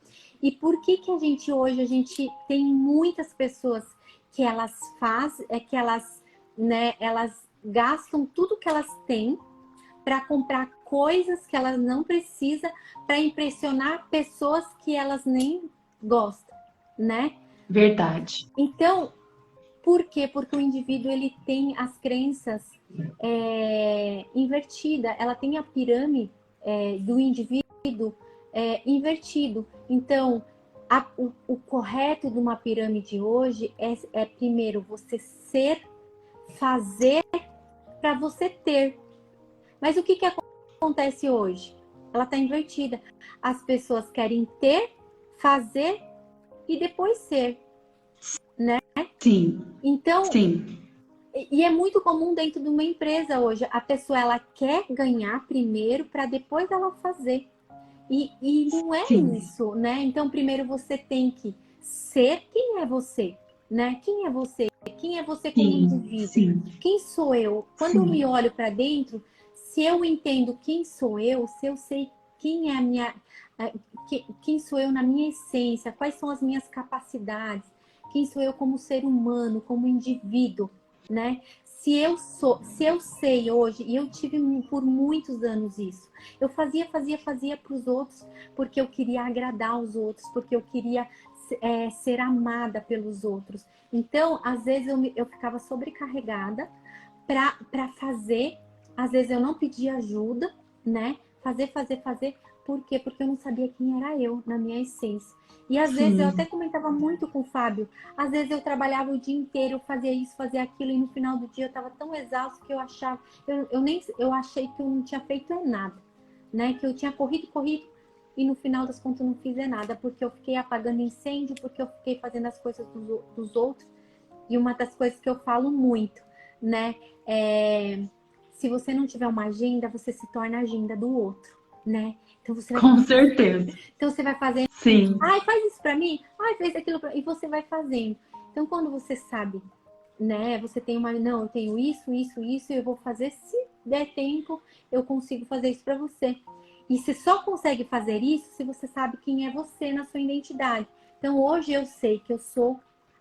E por que que a gente tem muitas pessoas que elas fazem, que elas, né, elas gastam tudo que elas têm para comprar coisas que elas não precisam para impressionar pessoas que elas nem gostam, né? Verdade. Então, por quê? Porque o indivíduo ele tem as crenças invertida, ela tem a pirâmide do indivíduo invertido. Então, o correto de uma pirâmide hoje é primeiro você ser, fazer para você ter. Mas o que acontece hoje? Ela está invertida. As pessoas querem ter, fazer e depois ser, né? Sim, Então, sim, e é muito comum dentro de uma empresa hoje. A pessoa ela quer ganhar primeiro para depois ela fazer. E não é sim, isso, né? Então, primeiro você tem que ser quem é você, né? Quem é você? Quem é você como sim, indivíduo? sim, Quem sou eu? Quando eu me sim, olho para dentro, se eu entendo quem sou eu, se eu sei quem é quem sou eu na minha essência, quais são as minhas capacidades, Quem sou eu como ser humano, como indivíduo, né? Se eu sei hoje, e eu tive por muitos anos isso, eu fazia para os outros, porque eu queria agradar os outros, porque eu queria ser amada pelos outros. Então, às vezes eu ficava sobrecarregada para fazer, às vezes eu não pedia ajuda, né? Fazer. Por quê? Porque eu não sabia quem era eu, na minha essência. E às vezes eu até Sim. comentava muito com o Fábio, às vezes eu trabalhava o dia inteiro, eu fazia isso, fazia aquilo, e no final do dia eu estava tão exausto que eu achava, eu achei que eu não tinha feito nada, né? Que eu tinha corrido, e no final das contas eu não fiz nada, porque eu fiquei apagando incêndio, porque eu fiquei fazendo as coisas dos outros. E uma das coisas que eu falo muito, né? Se você não tiver uma agenda, você se torna a agenda do outro, né? Então você vai, Com certeza. então você vai fazendo, Sim. ai, faz isso pra mim, ai, faz aquilo pra... E você vai fazendo. Então quando você sabe, né? Você tem não, eu tenho isso, e eu vou fazer, se der tempo, eu consigo fazer isso pra você. E você só consegue fazer isso se você sabe quem é você na sua identidade. Então hoje eu sei que eu sou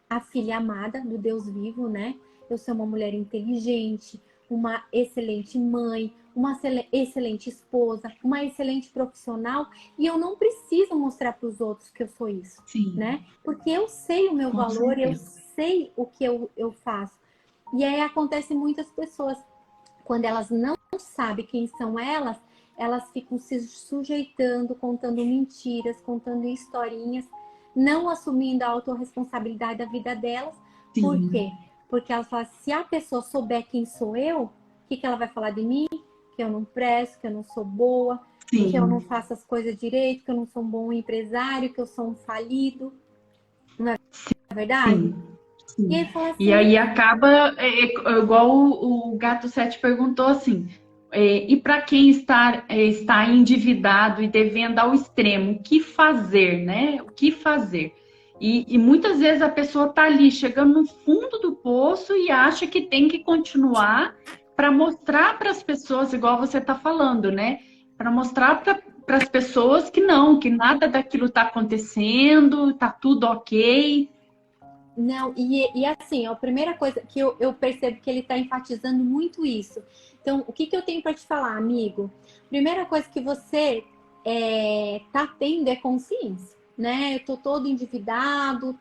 a filha amada do Deus vivo, né? Eu sou uma mulher inteligente, uma excelente mãe, uma excelente esposa, uma excelente profissional, e eu não preciso mostrar para os outros que eu sou isso, Sim. né? Porque eu sei o meu Com valor, eu certeza. sei o que eu faço. E aí acontece muitas pessoas, quando elas não sabem quem são elas ficam se sujeitando, contando mentiras, contando historinhas, não assumindo a autorresponsabilidade da vida delas. Por Sim. quê? Porque elas falam, se a pessoa souber quem sou eu, o que ela vai falar de mim? Que eu não presto, que eu não sou boa, que eu não Sim. faço as coisas direito, que eu não sou um bom empresário, que eu sou um falido. Não é verdade? Sim. E Sim. aí fala E assim, aí acaba, igual o Gato 7 perguntou assim, e para quem está endividado e devendo ao extremo, o que fazer, né? O que fazer? E muitas vezes a pessoa está ali, chegando no fundo do poço e acha que tem que continuar para mostrar para as pessoas, igual você está falando, né? Para mostrar para as pessoas que não, que nada daquilo está acontecendo, está tudo ok. não, e assim, a primeira coisa que eu percebo que ele está enfatizando muito isso. Então, o que, que eu tenho para te falar, amigo? Primeira coisa que você tá tendo é consciência, né? Eu tô todo endividado,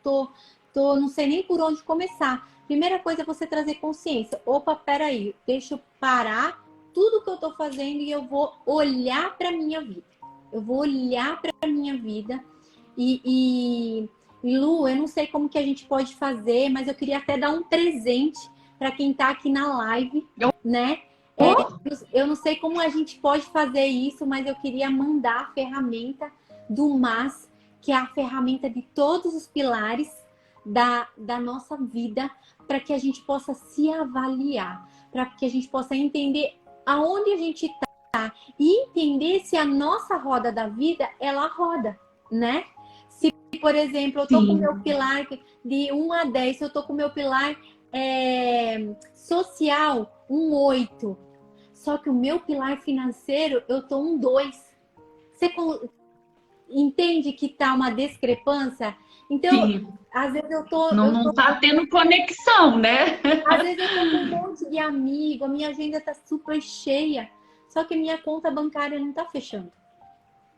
não sei nem por onde começar. Primeira coisa é você trazer consciência. Opa, peraí, deixa eu parar tudo que eu tô fazendo e eu vou olhar para minha vida. Eu vou olhar para minha vida e Lu, eu não sei como que a gente pode fazer, mas eu queria até dar um presente para quem está aqui na live, né? Oh, Eu não sei como a gente pode fazer isso, mas eu queria mandar a ferramenta do MAS, que é a ferramenta de todos os pilares da nossa vida, para que a gente possa se avaliar, para que a gente possa entender aonde a gente está e entender se a nossa roda da vida, ela roda, né? Por exemplo, eu tô com o meu sim, pilar de 1 a 10, se eu tô com o meu pilar social, um 8. Só que o meu pilar financeiro, eu tô um 2. Você entende que tá uma discrepância? Então, sim. às vezes Não tá tendo conexão, né? às vezes eu tô com um monte de amigo, a minha agenda tá super cheia, só que a minha conta bancária não tá fechando,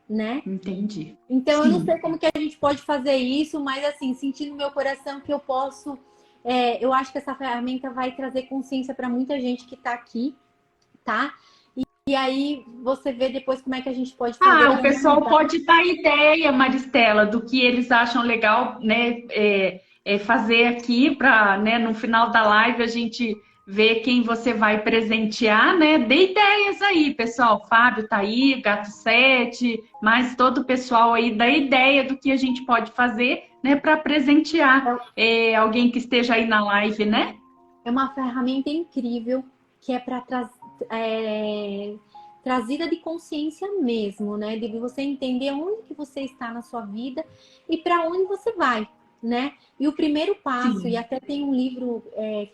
né? Entendi. Então, eu não sei Sim. como que a gente pode fazer isso, mas assim, sentindo no meu coração que eu posso. Eu acho que essa ferramenta vai trazer consciência para muita gente que está aqui, tá? E aí você vê depois como é que a gente pode fazer Ah, o para me pessoal ajudar. pode dar ideia, Maristela, do que eles acham legal, né, fazer aqui para, né, no final da live a gente ver quem você vai presentear, né? Dê ideias aí, pessoal. Fábio tá aí, Gato 7, mais todo o pessoal aí, dá ideia do que a gente pode fazer, né, para presentear alguém que esteja aí na live, né? É uma ferramenta incrível que é para trazida de consciência mesmo, né? De você entender onde que você está na sua vida e para onde você vai, né? E o primeiro passo, e Sim, até tem um livro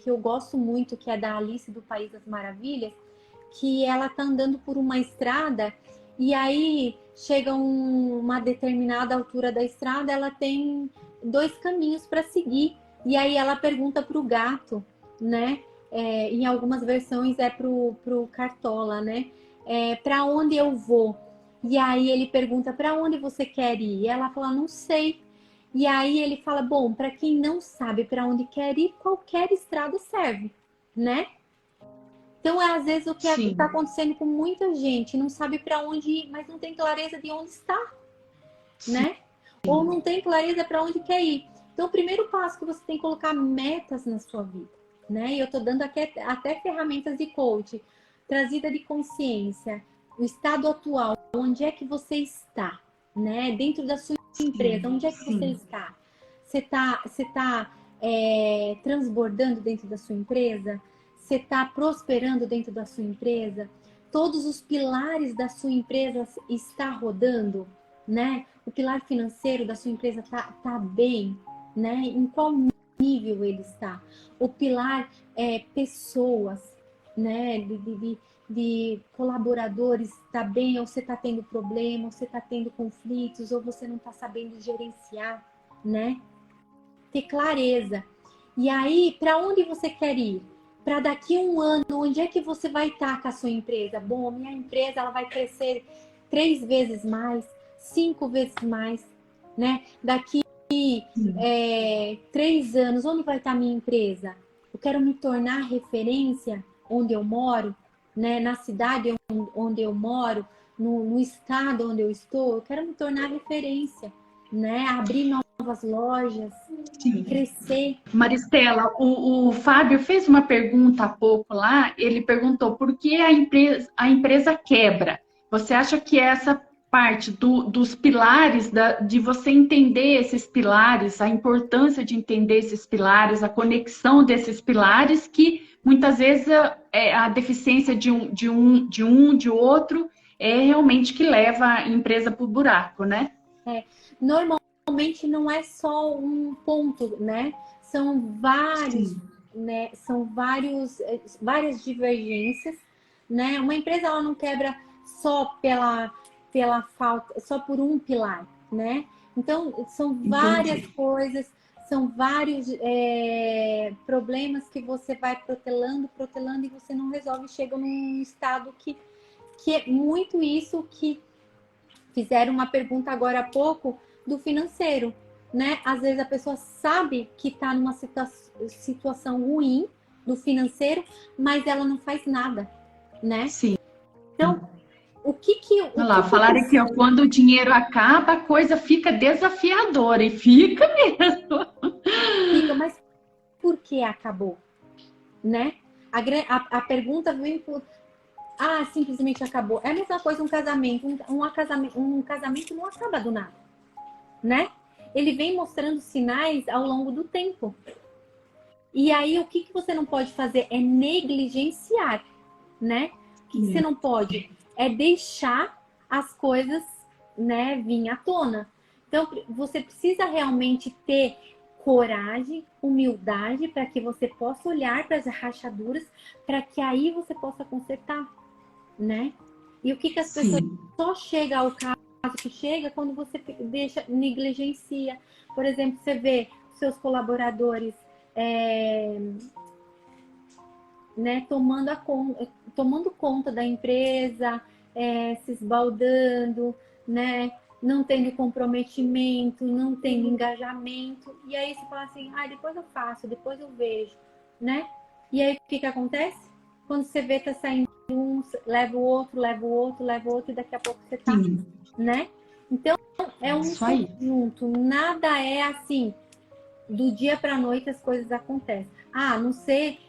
que eu gosto muito, que é da Alice do País das Maravilhas, que ela tá andando por uma estrada e aí chega uma determinada altura da estrada, ela tem dois caminhos para seguir. E aí ela pergunta pro gato, né? Em algumas versões é pro Cartola, né? Para onde eu vou? E aí ele pergunta, para onde você quer ir? E ela fala, não sei. E aí ele fala, bom, para quem não sabe para onde quer ir, qualquer estrada serve, né? Então, às vezes, o que está Sim, acontecendo com muita gente, não sabe para onde ir, mas não tem clareza de onde está, sim, né? Ou não tem clareza para onde quer ir. Então, o primeiro passo que você tem que colocar metas na sua vida, né? E eu estou dando aqui até ferramentas de coach, trazida de consciência, o estado atual, onde é que você está, né? Dentro da sua empresa, onde é que você sim, está? Você tá transbordando dentro da sua empresa? Você está prosperando dentro da sua empresa? Todos os pilares da sua empresa está rodando, né? O pilar financeiro da sua empresa tá bem, né? Em qual nível ele está? O pilar pessoas, né? De colaboradores está bem, ou você está tendo problema, ou você está tendo conflitos, ou você não está sabendo gerenciar, né? Ter clareza. E aí, para onde você quer ir? Para daqui a um ano, onde é que você vai estar com a sua empresa? Bom, minha empresa ela vai crescer 3 vezes mais, 5 vezes mais, né? Daqui 3 anos, onde vai estar a minha empresa? Eu quero me tornar referência onde eu moro, né? Na cidade onde eu moro, no estado onde eu estou. Eu quero me tornar referência, né? Abrir novas lojas, sim. crescer. Maristela, o Fábio fez uma pergunta há pouco lá. Ele perguntou por que a empresa quebra. Você acha que essa parte dos pilares, de você entender esses pilares, a importância de entender esses pilares, a conexão desses pilares, que muitas vezes a deficiência de outro é realmente que leva a empresa para o buraco, né? Normalmente não é só um ponto, né? São vários, Sim, né? São várias divergências, né? Uma empresa ela não quebra só pela falta, só por um pilar, né? Então são várias entendi. coisas, são vários problemas que você vai protelando e você não resolve, chega num estado que é muito isso que fizeram uma pergunta agora há pouco do financeiro, né? Às vezes a pessoa sabe que está numa situação ruim do financeiro, mas ela não faz nada, né? Sim. Então, o que que Olha o lá, que que falaram aqui, ó, precisa? quando o dinheiro acaba, a coisa fica desafiadora, e fica mesmo. Fica, mas por que acabou, né? A pergunta vem por simplesmente acabou. É a mesma coisa um casamento, um casamento não acaba do nada, né? Ele vem mostrando sinais ao longo do tempo. E aí, o que que você não pode fazer é negligenciar, né? O que que você não pode é deixar as coisas, né, vir à tona. Então, você precisa realmente ter coragem, humildade, para que você possa olhar para as rachaduras, para que aí você possa consertar, né? E o que que as pessoas Sim, só chega ao caso que chega quando você negligencia. Por exemplo, você vê seus colaboradores é, né, tomando conta da empresa, se esbaldando, né, não tendo comprometimento, não tendo engajamento. E aí você fala assim, depois eu faço, depois eu vejo, né? E aí o que que acontece? Quando você vê tá saindo um, leva o outro, leva o outro, leva o outro, e daqui a pouco você tá, sim, né? Então, é um isso aí. conjunto, nada é assim, do dia para a noite as coisas acontecem. Não sei,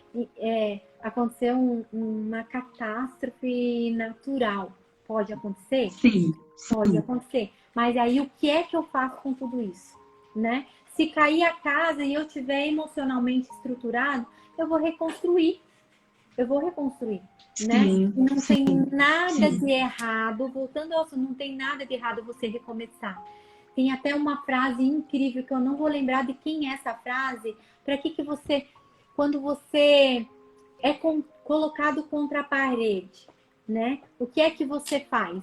aconteceu uma catástrofe natural. Pode acontecer? Sim, Pode sim, acontecer. Mas aí o que é que eu faço com tudo isso? Né? Se cair a casa e eu estiver emocionalmente estruturado, eu vou reconstruir. Eu vou reconstruir, né? E sim, não sim, tem nada de sim. errado, voltando ao assunto, não tem nada de errado você recomeçar. Tem até uma frase incrível que eu não vou lembrar de quem é essa frase. Para que você, quando você é colocado contra a parede, né? O que é que você faz?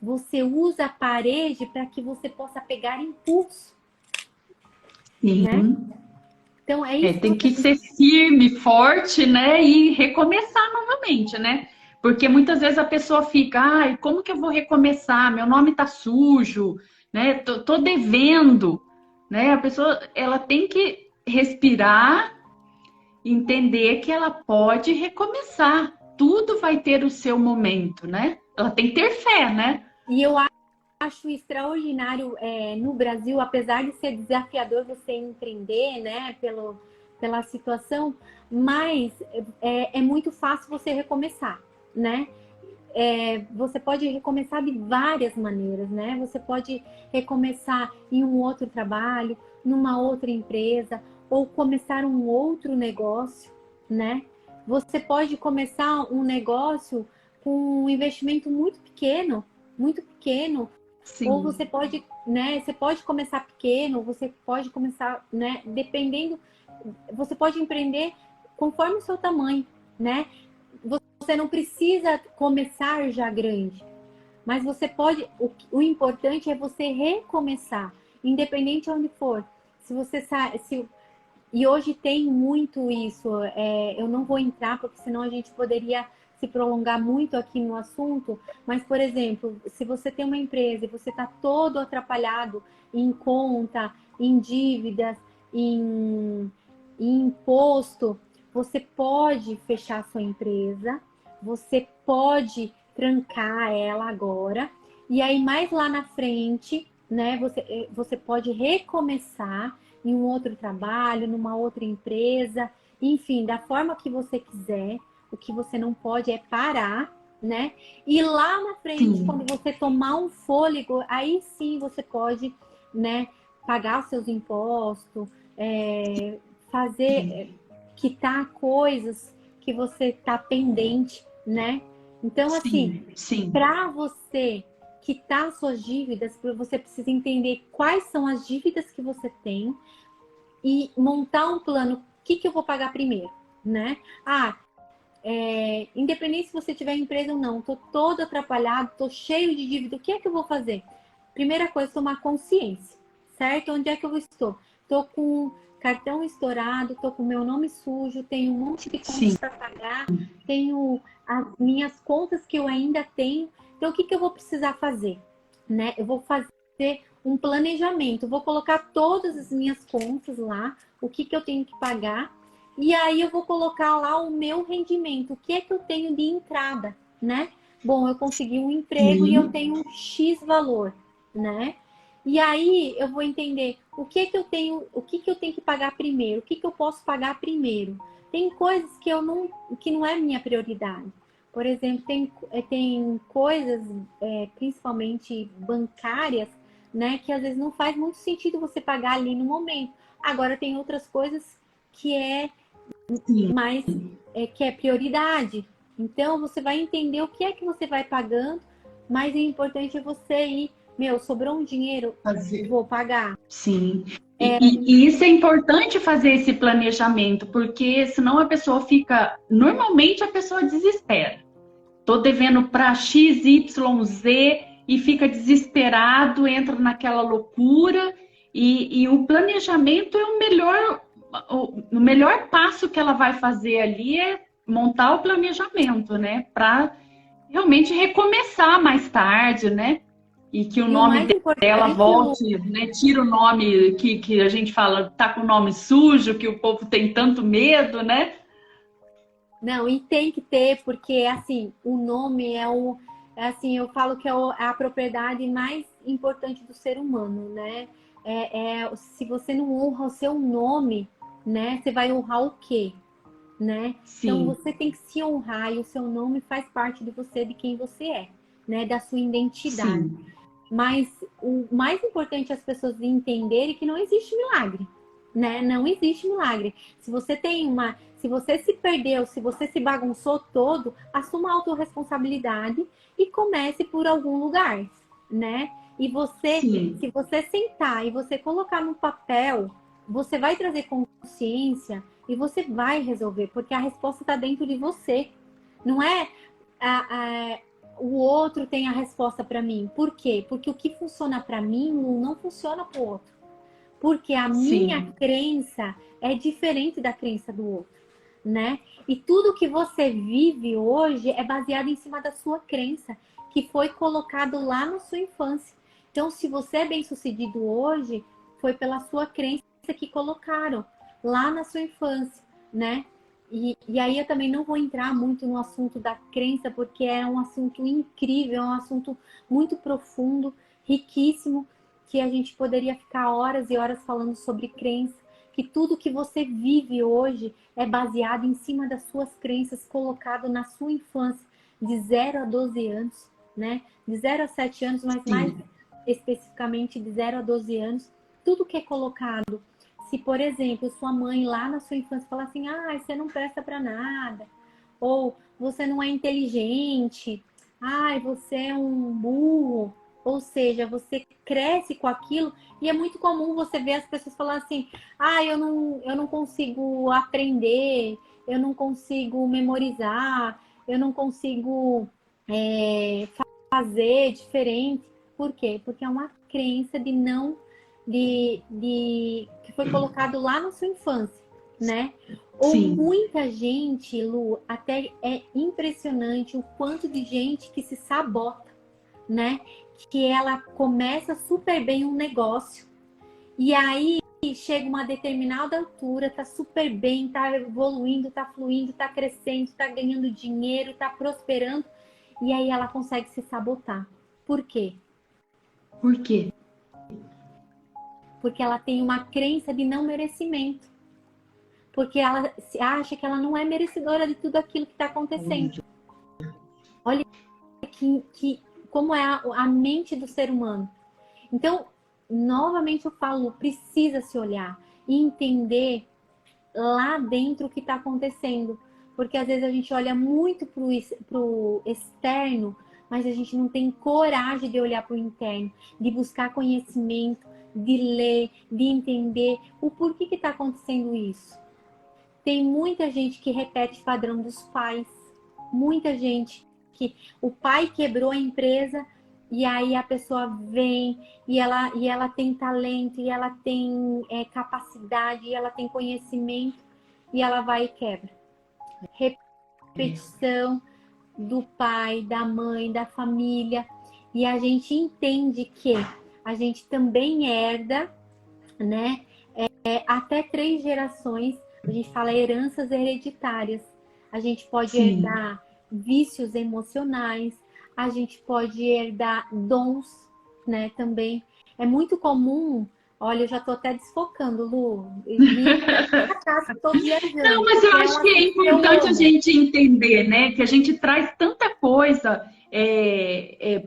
Você usa a parede para que você possa pegar impulso, né? Sim, Então, é isso que Tem você que tem ser que... firme, forte, né? E recomeçar novamente, né? Porque muitas vezes a pessoa fica, ai, como que eu vou recomeçar? Meu nome tá sujo, né? Tô devendo, né? A pessoa, ela tem que respirar, entender que ela pode recomeçar. Tudo vai ter o seu momento, né? Ela tem que ter fé, né? E eu acho extraordinário no Brasil, apesar de ser desafiador você empreender, né, pela situação, mas é muito fácil você recomeçar, né? Você pode recomeçar de várias maneiras, né? Você pode recomeçar em um outro trabalho, numa outra empresa, ou começar um outro negócio, né? Você pode começar um negócio com um investimento muito pequeno, ou Sim, você pode, né? Você pode começar pequeno, você pode começar, né? Dependendo, você pode empreender conforme o seu tamanho, né? Você não precisa começar já grande, mas você pode. O importante é você recomeçar, independente de onde for. Se você sabe, e hoje tem muito isso. Eu não vou entrar porque senão a gente poderia se prolongar muito aqui no assunto. Mas, por exemplo, se você tem uma empresa e você está todo atrapalhado em conta, em dívidas, em imposto, você pode fechar sua empresa, você pode trancar ela agora, e aí mais lá na frente, né, você pode recomeçar em um outro trabalho, numa outra empresa, enfim, da forma que você quiser. O que você não pode é parar, né? E lá na frente, sim, quando você tomar um fôlego, aí sim você pode, né, pagar os seus impostos, fazer, quitar coisas que você está pendente, né? Então, assim, sim, sim, para você quitar suas dívidas, você precisa entender quais são as dívidas que você tem e montar um plano. O que eu vou pagar primeiro, né? Independente se você tiver empresa ou não, tô todo atrapalhado, tô cheio de dívida, o que é que eu vou fazer? Primeira coisa, tomar consciência, certo? Onde é que eu estou? Tô com cartão estourado, tô com meu nome sujo, tenho um monte de contas sim, para pagar, tenho as minhas contas que eu ainda tenho. Então, o que eu vou precisar fazer? Né? Eu vou fazer um planejamento, vou colocar todas as minhas contas lá, o que eu tenho que pagar, e aí eu vou colocar lá o meu rendimento, o que é que eu tenho de entrada, né? Bom, eu consegui um emprego e eu sim, tenho um X valor, né? E aí eu vou entender o que é que eu tenho, o que eu tenho que pagar primeiro, o que eu posso pagar primeiro. Tem coisas que não é minha prioridade. Por exemplo, tem coisas, principalmente bancárias, né, que às vezes não faz muito sentido você pagar ali no momento. Agora tem outras coisas que é sim. mais que é prioridade. Então você vai entender o que é que você vai pagando, mas o importante é você ir, sobrou um dinheiro, Fazer. vou pagar. Sim. E isso é importante fazer esse planejamento, porque senão a pessoa fica. Normalmente a pessoa desespera. Tô devendo para X, Y, Z e fica desesperado, entra naquela loucura. E o planejamento é o melhor passo que ela vai fazer ali é montar o planejamento, né? Para realmente recomeçar mais tarde, né? E que o E o nome mais dela importante, volte, né? Tira o nome que a gente fala, tá com o nome sujo, que o povo tem tanto medo, né? não, e tem que ter, porque assim, o nome assim, eu falo que é a propriedade mais importante do ser humano, né? Se você não honra o seu nome, né, você vai honrar o quê? Né? Então Sim, você tem que se honrar e o seu nome faz parte de você, de quem você é, né? Da sua identidade. sim, Mas o mais importante é as pessoas entenderem que não existe milagre, né? Não existe milagre. Se você se perdeu, se você se bagunçou todo, assuma a autorresponsabilidade e comece por algum lugar, né? E sim, se você sentar e você colocar no papel, você vai trazer consciência e você vai resolver, porque a resposta está dentro de você. Não é a, o outro tem a resposta para mim. Por quê? Porque o que funciona para mim não funciona para o outro. Porque a minha Sim, crença é diferente da crença do outro, né? E tudo que você vive hoje é baseado em cima da sua crença, que foi colocado lá na sua infância. Então, se você é bem-sucedido hoje, foi pela sua crença que colocaram lá na sua infância, né? E aí eu também não vou entrar muito no assunto da crença, porque é um assunto incrível, é um assunto muito profundo, riquíssimo, que a gente poderia ficar horas e horas falando sobre crença, que tudo que você vive hoje é baseado em cima das suas crenças, colocado na sua infância, de 0 a 12 anos, né? De 0 a 7 anos, mas mais sim, especificamente de 0 a 12 anos, tudo que é colocado. Se, por exemplo, sua mãe lá na sua infância fala assim, ah, você não presta para nada, ou você não é inteligente, ai, você é um burro, ou seja, você cresce com aquilo e é muito comum você ver as pessoas falar assim, ah, eu não consigo aprender, eu não consigo memorizar, eu não consigo fazer diferente. Por quê? Porque é uma crença de não que foi colocado lá na sua infância, né? Ou sim. muita gente, Lu, até é impressionante o quanto de gente que se sabota, né? Que ela começa super bem um negócio e aí chega uma determinada altura, tá super bem, tá evoluindo, tá fluindo, tá crescendo, tá ganhando dinheiro, tá prosperando e aí ela consegue se sabotar. Por quê? Por quê? Porque ela tem uma crença de não merecimento. Porque ela acha que ela não é merecedora de tudo aquilo que está acontecendo. Olha como é a mente do ser humano. Então, novamente eu falo, precisa se olhar e entender lá dentro o que está acontecendo. Porque às vezes a gente olha muito para o externo, mas a gente não tem coragem de olhar para o interno, de buscar conhecimento, de ler, de entender o porquê que está acontecendo isso. Tem muita gente que repete o padrão dos pais, muita gente que o pai quebrou a empresa e aí a pessoa vem e ela tem talento, e ela tem capacidade, e ela tem conhecimento e ela vai e quebra. Repetição do pai, da mãe, da família. E a gente entende que a gente também herda, né? Até 3 gerações, a gente fala heranças hereditárias. A gente pode Sim. herdar vícios emocionais, a gente pode herdar dons, né, também. É muito comum, olha, eu já tô até desfocando, Lu, me fracassa, tô Não, viajando, mas eu porque é um acho que é assunto que eu importante a amo. gente entender, né, que a gente traz tanta coisa,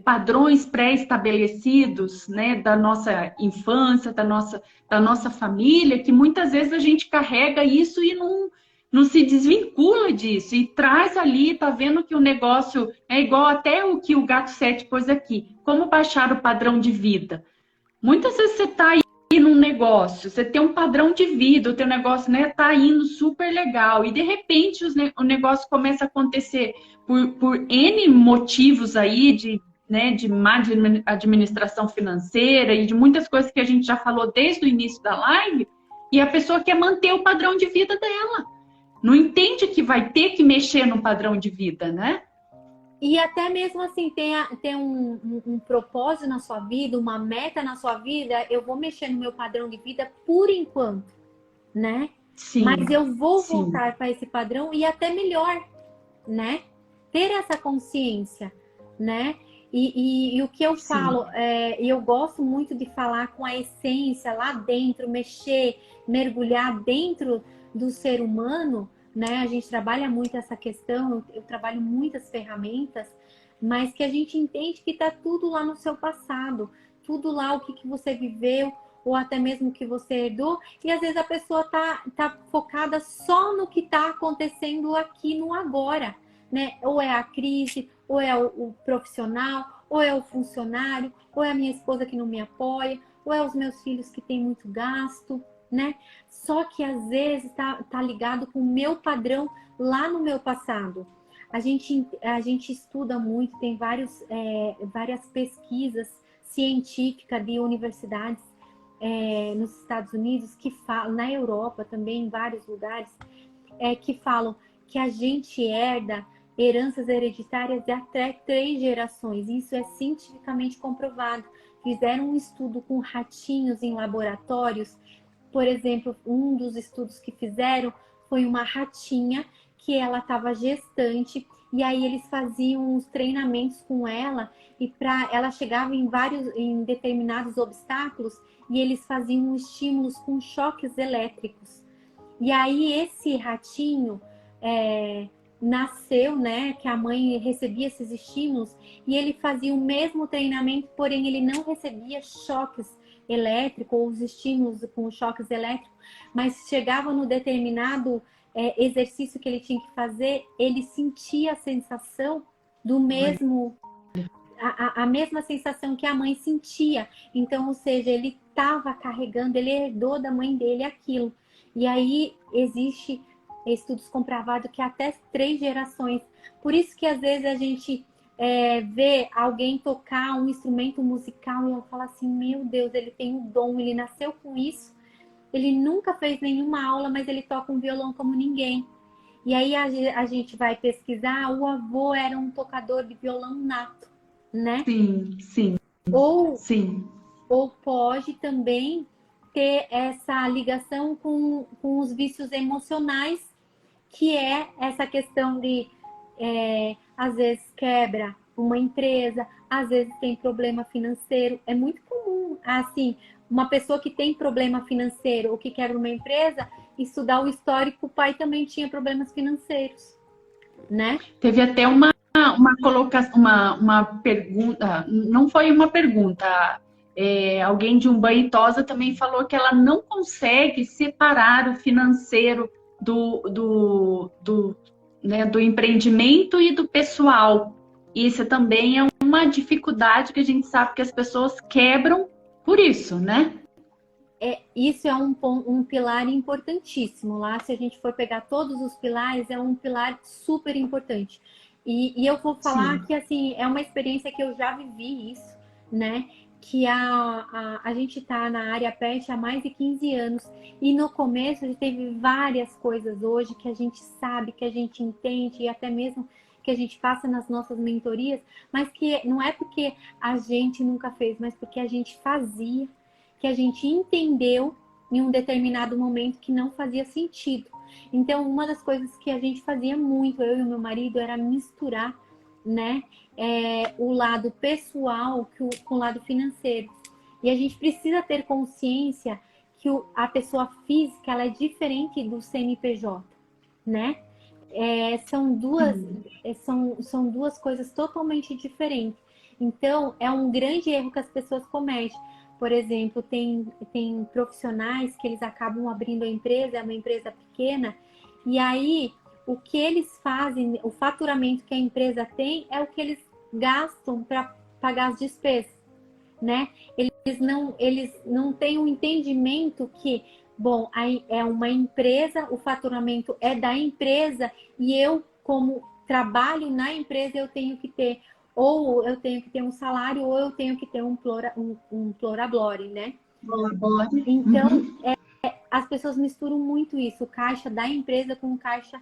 padrões pré-estabelecidos, né, da nossa infância, da nossa família, que muitas vezes a gente carrega isso e não se desvincula disso e traz ali, tá vendo que o negócio é igual até o que o Gato 7 pôs aqui, como baixar o padrão de vida. Muitas vezes você está aí num negócio, você tem um padrão de vida, o teu negócio, né, tá indo super legal e de repente o negócio começa a acontecer por N motivos aí né, de má administração financeira e de muitas coisas que a gente já falou desde o início da live, e a pessoa quer manter o padrão de vida dela. Não entende que vai ter que mexer no padrão de vida, né? E até mesmo assim, tem um propósito na sua vida, uma meta na sua vida, eu vou mexer no meu padrão de vida por enquanto, né? Mas Sim, eu vou sim, voltar para esse padrão e até melhor, né? Ter essa consciência, né? E o que eu sim, falo, eu gosto muito de falar com a essência lá dentro, mexer, mergulhar dentro do ser humano, né? A gente trabalha muito essa questão, eu trabalho muitas ferramentas, mas que a gente entende que está tudo lá no seu passado, tudo lá o que você viveu, ou até mesmo o que você herdou, e às vezes a pessoa tá focada só no que está acontecendo aqui no agora, né? Ou é a crise, ou é o profissional, ou é o funcionário, ou é a minha esposa que não me apoia, ou é os meus filhos que têm muito gasto, né? Só que às vezes tá ligado com o meu padrão lá no meu passado. A gente estuda muito, tem várias pesquisas científicas de universidades nos Estados Unidos que falam, na Europa também, em vários lugares, que falam que a gente herda heranças hereditárias de até 3 gerações. Isso é cientificamente comprovado. Fizeram um estudo com ratinhos em laboratórios. Por exemplo, um dos estudos que fizeram foi uma ratinha que ela estava gestante, e aí eles faziam uns treinamentos com ela, e ela chegava em determinados obstáculos, e eles faziam estímulos com choques elétricos. E aí esse ratinho nasceu, né, que a mãe recebia esses estímulos, e ele fazia o mesmo treinamento, porém ele não recebia choques elétricos ou os estímulos com choques elétricos, mas chegava no determinado exercício que ele tinha que fazer, ele sentia a sensação do mesmo, a mesma sensação que a mãe sentia. Então, ou seja, ele estava carregando, ele herdou da mãe dele aquilo. E aí existe estudos comprovados que até 3 gerações. Por isso que às vezes a gente vê alguém tocar um instrumento musical e ela fala assim, meu Deus, ele tem um dom, ele nasceu com isso. Ele nunca fez nenhuma aula, mas ele toca um violão como ninguém. E aí a gente vai pesquisar, o avô era um tocador de violão nato, né? Sim, sim, Ou, sim. ou pode também ter essa ligação com os vícios emocionais, que é essa questão de, às vezes, quebra uma empresa, às vezes tem problema financeiro. É muito comum, assim, uma pessoa que tem problema financeiro ou que quebra uma empresa, estudar o histórico, o pai também tinha problemas financeiros, né? Teve até uma colocação, uma pergunta, não foi uma pergunta, alguém de um banho e tosa também falou que ela não consegue separar o financeiro né, do empreendimento e do pessoal. Isso também é uma dificuldade que a gente sabe que as pessoas quebram por isso, né? Isso é um pilar importantíssimo. Lá, se a gente for pegar todos os pilares, é um pilar super importante. E eu vou falar Sim. que, assim, é uma experiência que eu já vivi isso, né? Que a gente está na área pet há mais de 15 anos. E no começo a gente teve várias coisas hoje que a gente sabe, que a gente entende, e até mesmo que a gente passa nas nossas mentorias, mas que não é porque a gente nunca fez, mas porque a gente fazia, que a gente entendeu em um determinado momento que não fazia sentido. Então, uma das coisas que a gente fazia muito, eu e o meu marido, era misturar, né, o lado pessoal com o lado financeiro. E a gente precisa ter consciência que a pessoa física, ela é diferente do CNPJ, né? São duas coisas totalmente diferentes. Então, é um grande erro que as pessoas cometem. Por exemplo, tem profissionais que eles acabam abrindo a empresa, é uma empresa pequena, e aí o que eles fazem, o faturamento que a empresa tem é o que eles gastam para pagar as despesas, né? Eles não têm um entendimento que, bom, aí é uma empresa, o faturamento é da empresa, e eu, como trabalho na empresa, eu tenho que ter ou eu tenho que ter um salário, ou eu tenho que ter um Plurablore, né? Plurablore. Então, as pessoas misturam muito isso, o caixa da empresa com o caixa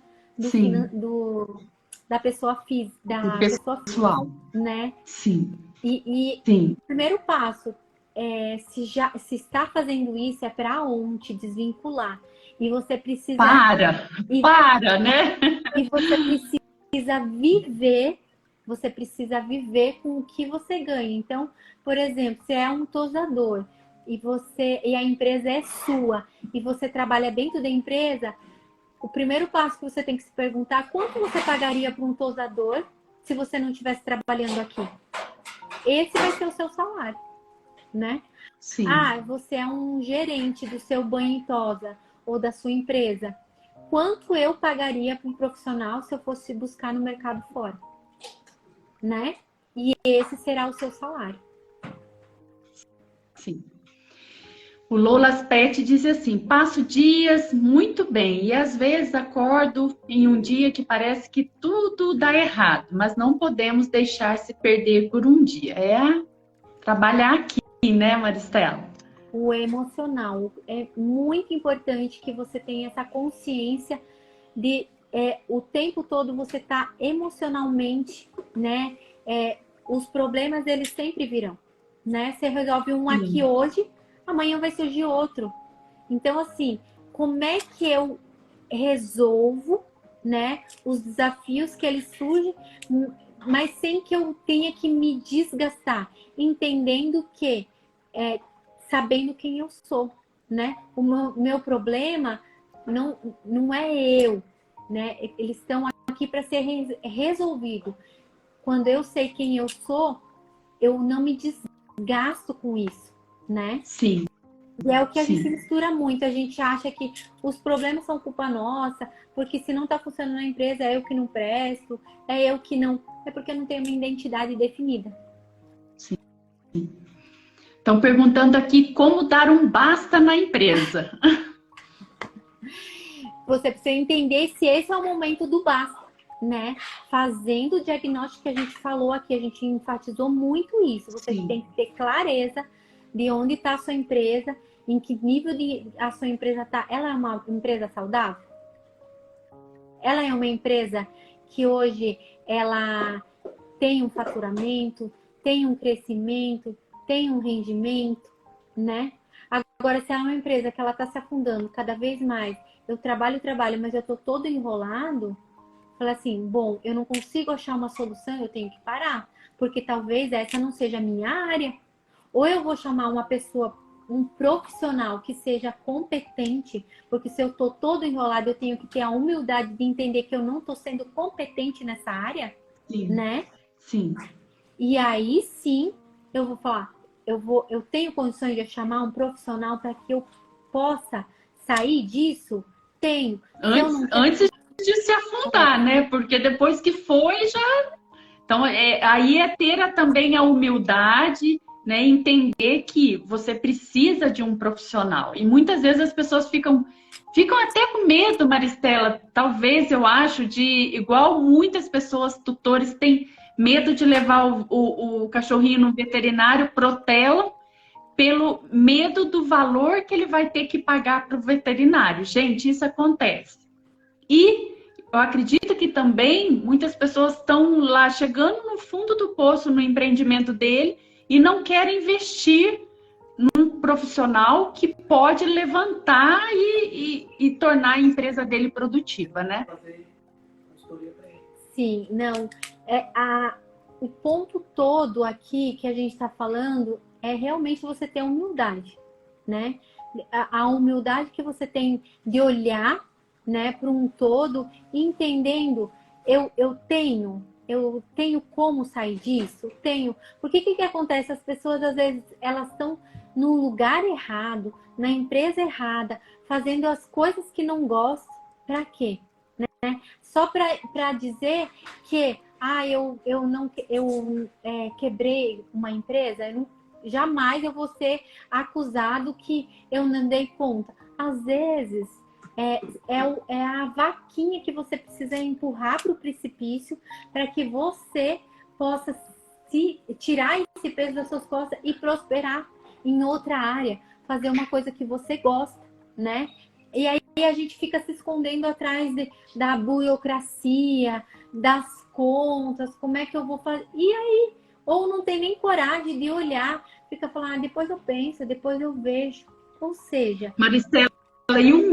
da pessoa física, pessoal, né? Sim. Sim. O primeiro passo se está fazendo isso é para onde desvincular. E você precisa... Para, né? E você precisa viver com o que você ganha. Então, por exemplo, se é um tosador e a empresa é sua e você trabalha dentro da empresa, o primeiro passo que você tem que se perguntar: quanto você pagaria para um tosador se você não estivesse trabalhando aqui? Esse vai ser o seu salário, né? Sim. Você é um gerente do seu banho e tosa ou da sua empresa. Quanto eu pagaria para um profissional se eu fosse buscar no mercado fora? Né? E esse será o seu salário. Sim. O Lolas Pet diz assim: passo dias muito bem e às vezes acordo em um dia que parece que tudo dá errado, mas não podemos deixar se perder por um dia. Trabalhar aqui, né, Maristela? o emocional. É muito importante que você tenha essa consciência de o tempo todo você tá emocionalmente, né? Os problemas, eles sempre virão, né? Você resolve um aqui hoje, amanhã vai surgir outro. Então, assim, como é que eu resolvo, né, os desafios que eles surgem, mas sem que eu tenha que me desgastar, entendendo que, sabendo quem eu sou, né? O meu problema não é eu, né? Eles estão aqui para ser resolvido. Quando eu sei quem eu sou, eu não me desgasto com isso, né? Sim. E é o que a gente Sim. mistura muito. A gente acha que os problemas são culpa nossa, porque se não está funcionando na empresa, é eu que não presto, é eu que não. É porque eu não tenho uma identidade definida. Sim. Estão perguntando aqui como dar um basta na empresa. Você precisa entender se esse é o momento do basta, né? Fazendo o diagnóstico que a gente falou aqui, a gente enfatizou muito isso. Você tem que ter clareza de onde está a sua empresa, em que nível a sua empresa está. Ela é uma empresa saudável? Ela é uma empresa que hoje ela tem um faturamento, tem um crescimento, tem um rendimento, né? Agora, se ela é uma empresa que ela está se afundando cada vez mais, eu trabalho, mas eu estou todo enrolado, fala assim, bom, eu não consigo achar uma solução, eu tenho que parar, porque talvez essa não seja a minha área. Ou eu vou chamar uma pessoa, um profissional que seja competente, porque se eu estou todo enrolado, eu tenho que ter a humildade de entender que eu não estou sendo competente nessa área, né? Sim. E aí sim, eu vou falar, eu tenho condições de chamar um profissional para que eu possa sair disso? Tenho. Antes de se afundar, né? Porque depois que foi, já. Então, aí ter também a humildade, né? Entender que você precisa de um profissional. E muitas vezes as pessoas ficam até com medo, Maristela. Talvez eu acho, igual muitas pessoas, tutores, têm medo de levar o cachorrinho no veterinário, protelam, pelo medo do valor que ele vai ter que pagar para o veterinário. Gente, isso acontece. E eu acredito que também muitas pessoas estão lá chegando no fundo do poço no empreendimento dele e não querem investir num profissional que pode levantar e tornar a empresa dele produtiva, né? Sim, não. O ponto todo aqui que a gente está falando é realmente você ter humildade, né? A humildade que você tem de olhar, né, para um todo, entendendo, eu tenho como sair disso? Tenho. Porque o que acontece? As pessoas, às vezes, elas estão no lugar errado, na empresa errada, fazendo as coisas que não gostam. Para quê? Né? Só para dizer que quebrei uma empresa, jamais eu vou ser acusado que eu não dei conta. Às vezes é a vaquinha que você precisa empurrar para o precipício para que você possa tirar esse peso das suas costas e prosperar em outra área, fazer uma coisa que você gosta, né? E aí a gente fica se escondendo atrás da burocracia, das contas, como é que eu vou fazer? E aí? Ou não tem nem coragem de olhar, fica falando, depois eu penso, depois eu vejo. Ou seja... Maristela, e o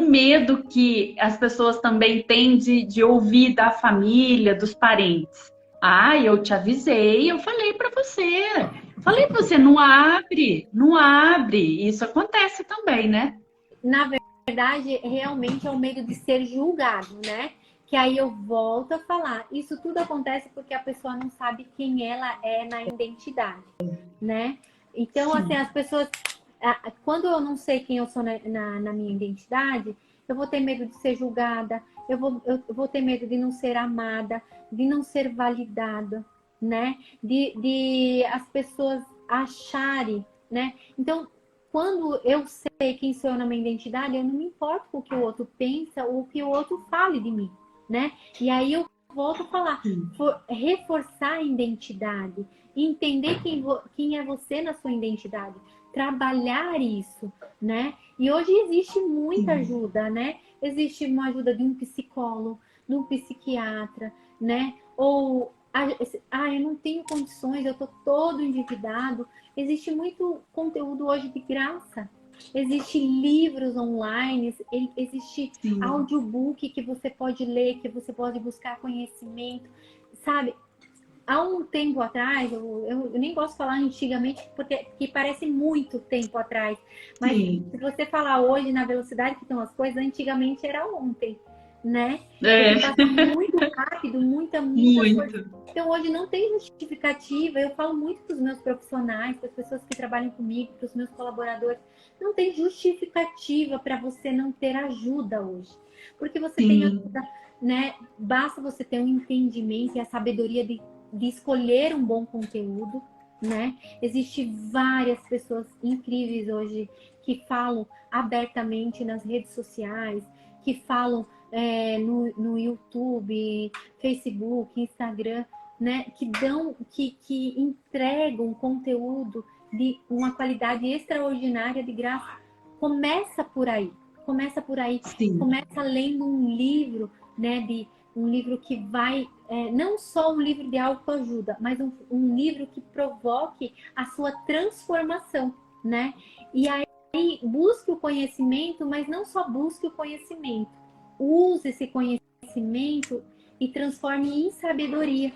medo que as pessoas também têm de ouvir da família, dos parentes. Ah, eu te avisei, eu falei para você. Falei para você, não abre, não abre. Isso acontece também, né? Na verdade, realmente é o medo de ser julgado, né? Que aí eu volto a falar. Isso tudo acontece porque a pessoa não sabe quem ela é na identidade, né? Então, assim, as pessoas... Quando eu não sei quem eu sou na minha identidade, eu vou ter medo de ser julgada, eu vou ter medo de não ser amada, de não ser validada, né? De as pessoas acharem, né? Então, quando eu sei quem sou eu na minha identidade, eu não me importo com o que o outro pensa ou o que o outro fale de mim, né? E aí eu volto a falar, reforçar a identidade, entender quem é você na sua identidade. trabalhar isso, né? E hoje existe muita ajuda, né? Existe uma ajuda de um psicólogo, de um psiquiatra, né? Ou, eu não tenho condições, eu tô todo endividado. Existe muito conteúdo hoje de graça. Existem livros online, existe audiobook que você pode ler, que você pode buscar conhecimento, sabe? Há um tempo atrás, eu nem gosto de falar antigamente, porque parece muito tempo atrás. Mas se você falar hoje, na velocidade que estão as coisas, antigamente era ontem, né? Porque passa muito rápido, muita coisa. Então hoje não tem justificativa. Eu falo muito para os meus profissionais, para as pessoas que trabalham comigo, para os meus colaboradores. Não tem justificativa para você não ter ajuda hoje. Porque você tem ajuda, né? Basta você ter um entendimento e a sabedoria de escolher um bom conteúdo, né? Existem várias pessoas incríveis hoje que falam abertamente nas redes sociais, que falam no YouTube, Facebook, Instagram, né? Que entregam conteúdo de uma qualidade extraordinária de graça. Começa por aí. Começa lendo um livro, né? Um livro que vai, não só um livro de autoajuda, mas um livro que provoque a sua transformação, né? E aí busque o conhecimento, mas não só busque o conhecimento. Use esse conhecimento e transforme em sabedoria.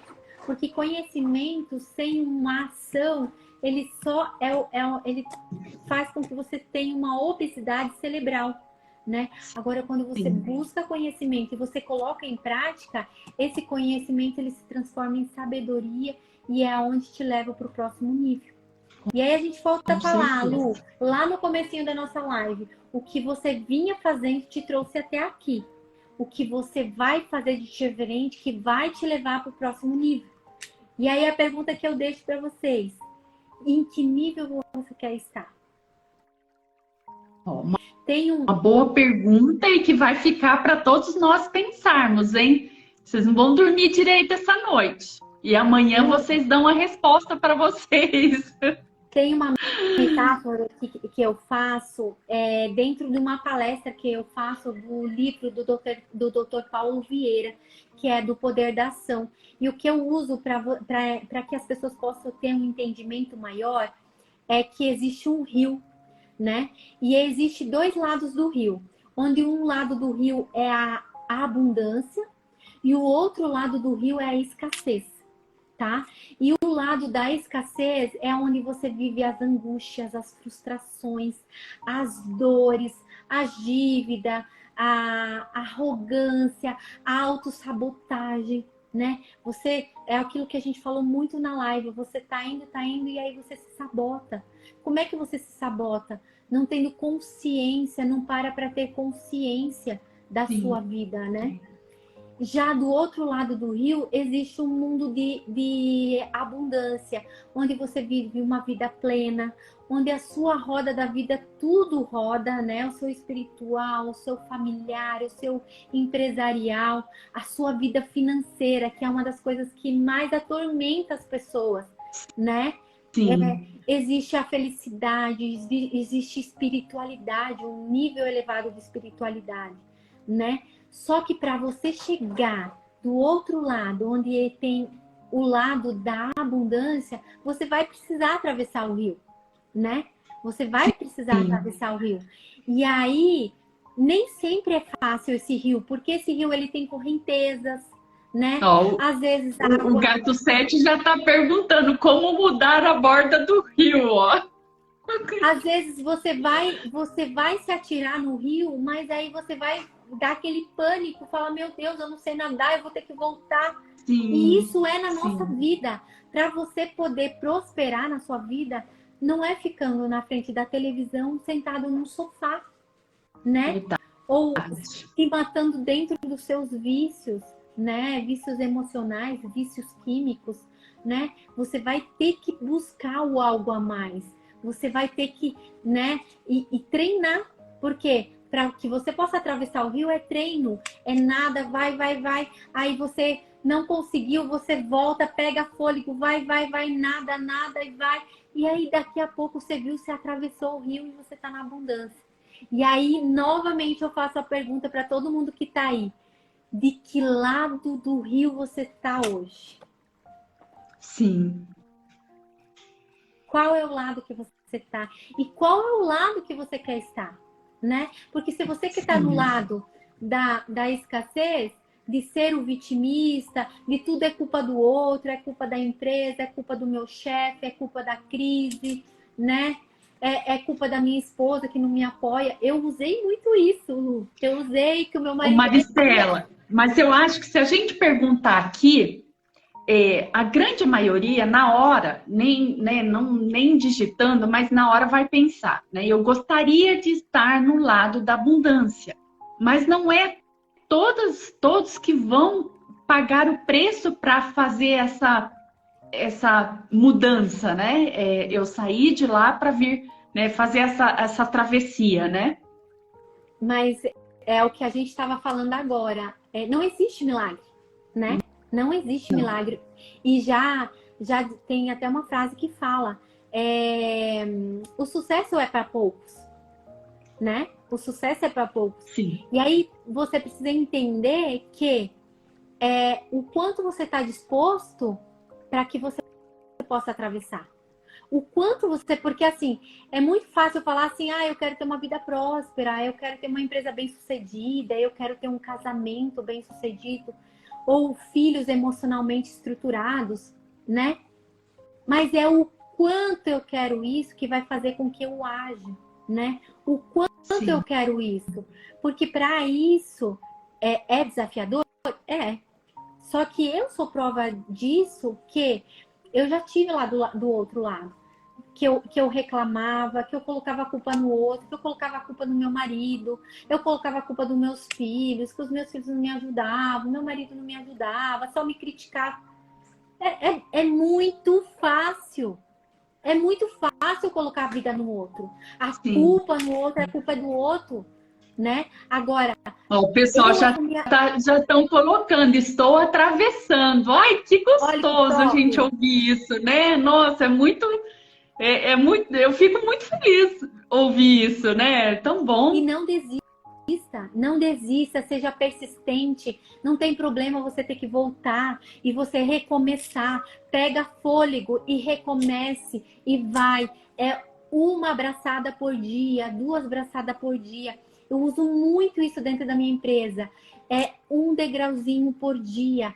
Porque conhecimento sem uma ação, ele só ele faz com que você tenha uma obesidade cerebral, né? Agora, quando você busca conhecimento e você coloca em prática, esse conhecimento ele se transforma em sabedoria e é onde te leva para o próximo nível. E aí a gente volta a falar, Lu, lá no comecinho da nossa live, o que você vinha fazendo te trouxe até aqui. O que você vai fazer de diferente que vai te levar para o próximo nível. E aí a pergunta que eu deixo para vocês, em que nível você quer estar? Uma boa pergunta e que vai ficar para todos nós pensarmos, hein? Vocês não vão dormir direito essa noite. E amanhã vocês dão a resposta para vocês. Tem uma metáfora que eu faço dentro de uma palestra que eu faço do livro do Dr. Paulo Vieira, que é do Poder da Ação. E o que eu uso para que as pessoas possam ter um entendimento maior é que existe um rio, né? E existe dois lados do rio, onde um lado do rio é a abundância e o outro lado do rio é a escassez, tá? E o lado da escassez é onde você vive as angústias, as frustrações, as dores, a dívida, a arrogância, a autossabotagem, né? Você é aquilo que a gente falou muito na live, você tá indo e aí você se sabota. Como é que você se sabota? Não tendo consciência, não para ter consciência da sua vida, né? Já do outro lado do rio, existe um mundo de abundância, onde você vive uma vida plena, onde a sua roda da vida tudo roda, né? O seu espiritual, o seu familiar, o seu empresarial, a sua vida financeira, que é uma das coisas que mais atormenta as pessoas, né? Existe a felicidade, existe espiritualidade, um nível elevado de espiritualidade, né? Só que para você chegar do outro lado, onde tem o lado da abundância, você vai precisar atravessar o rio, né? Você vai precisar atravessar o rio. E aí, nem sempre é fácil esse rio, porque esse rio ele tem correntezas, né? Às vezes a água... O Gato 7 já está perguntando como mudar a borda do rio, ó. Às vezes você vai se atirar no rio, mas aí você vai dar aquele pânico, fala, meu Deus, eu não sei nadar, eu vou ter que voltar. E isso é na nossa vida. Para você poder prosperar na sua vida, não é ficando na frente da televisão, sentado num sofá, né? Ou se matando dentro dos seus vícios, né? Vícios emocionais, vícios químicos, né? Você vai ter que buscar o algo a mais. Você vai ter que, né? E treinar. Por quê? Para que você possa atravessar o rio é treino, é nada, vai. Aí você não conseguiu, você volta, pega fôlego, vai, nada, nada, e vai. E aí, daqui a pouco, você viu, você atravessou o rio e você está na abundância. E aí, novamente, eu faço a pergunta para todo mundo que está aí. De que lado do rio você está hoje? Sim. Qual é o lado que você está? E qual é o lado que você quer estar? Né? Porque se você quer estar no lado da escassez, de ser o vitimista, de tudo é culpa do outro, é culpa da empresa, é culpa do meu chefe, é culpa da crise, né? É culpa da minha esposa que não me apoia. Eu usei muito isso, Lu. Eu usei que o meu Ô, marido... Maristela, mas eu acho que se a gente perguntar aqui, a grande maioria, na hora, nem digitando, mas na hora vai pensar, né? Eu gostaria de estar no lado da abundância, mas não é todos que vão pagar o preço para fazer essa mudança, né? Eu saí de lá para vir, né, fazer essa travessia, né? Mas é o que a gente estava falando agora. Não existe milagre, né? Não existe milagre. E já tem até uma frase que fala: o sucesso é para poucos, né? O sucesso é para poucos. Sim. E aí você precisa entender que o quanto você está disposto para que você possa atravessar. O quanto você... Porque, assim, é muito fácil falar assim, eu quero ter uma vida próspera, eu quero ter uma empresa bem-sucedida, eu quero ter um casamento bem-sucedido, ou filhos emocionalmente estruturados, né? Mas é o quanto eu quero isso que vai fazer com que eu aja, né? O quanto Sim. eu quero isso. Porque para isso é desafiador? É. Só que eu sou prova disso, que eu já tive lá do outro lado. Que eu reclamava, que eu colocava a culpa no outro, que eu colocava a culpa no meu marido, eu colocava a culpa dos meus filhos, que os meus filhos não me ajudavam, meu marido não me ajudava, só me criticava. É muito fácil. É muito fácil colocar a vida no outro. A Sim. culpa no outro, a culpa é do outro, né? Agora, O pessoal já estão colocando, estou atravessando. Ai, que olha que gostoso a gente top! ouvir isso, né? Nossa, é muito, eu fico muito feliz ouvir isso, né? É tão E bom. não desista, seja persistente. Não tem problema você ter que voltar e você recomeçar. Pega fôlego e recomece e vai. É uma abraçada por dia, 2 abraçadas por dia. Eu uso muito isso dentro da minha empresa. É um degrauzinho por dia.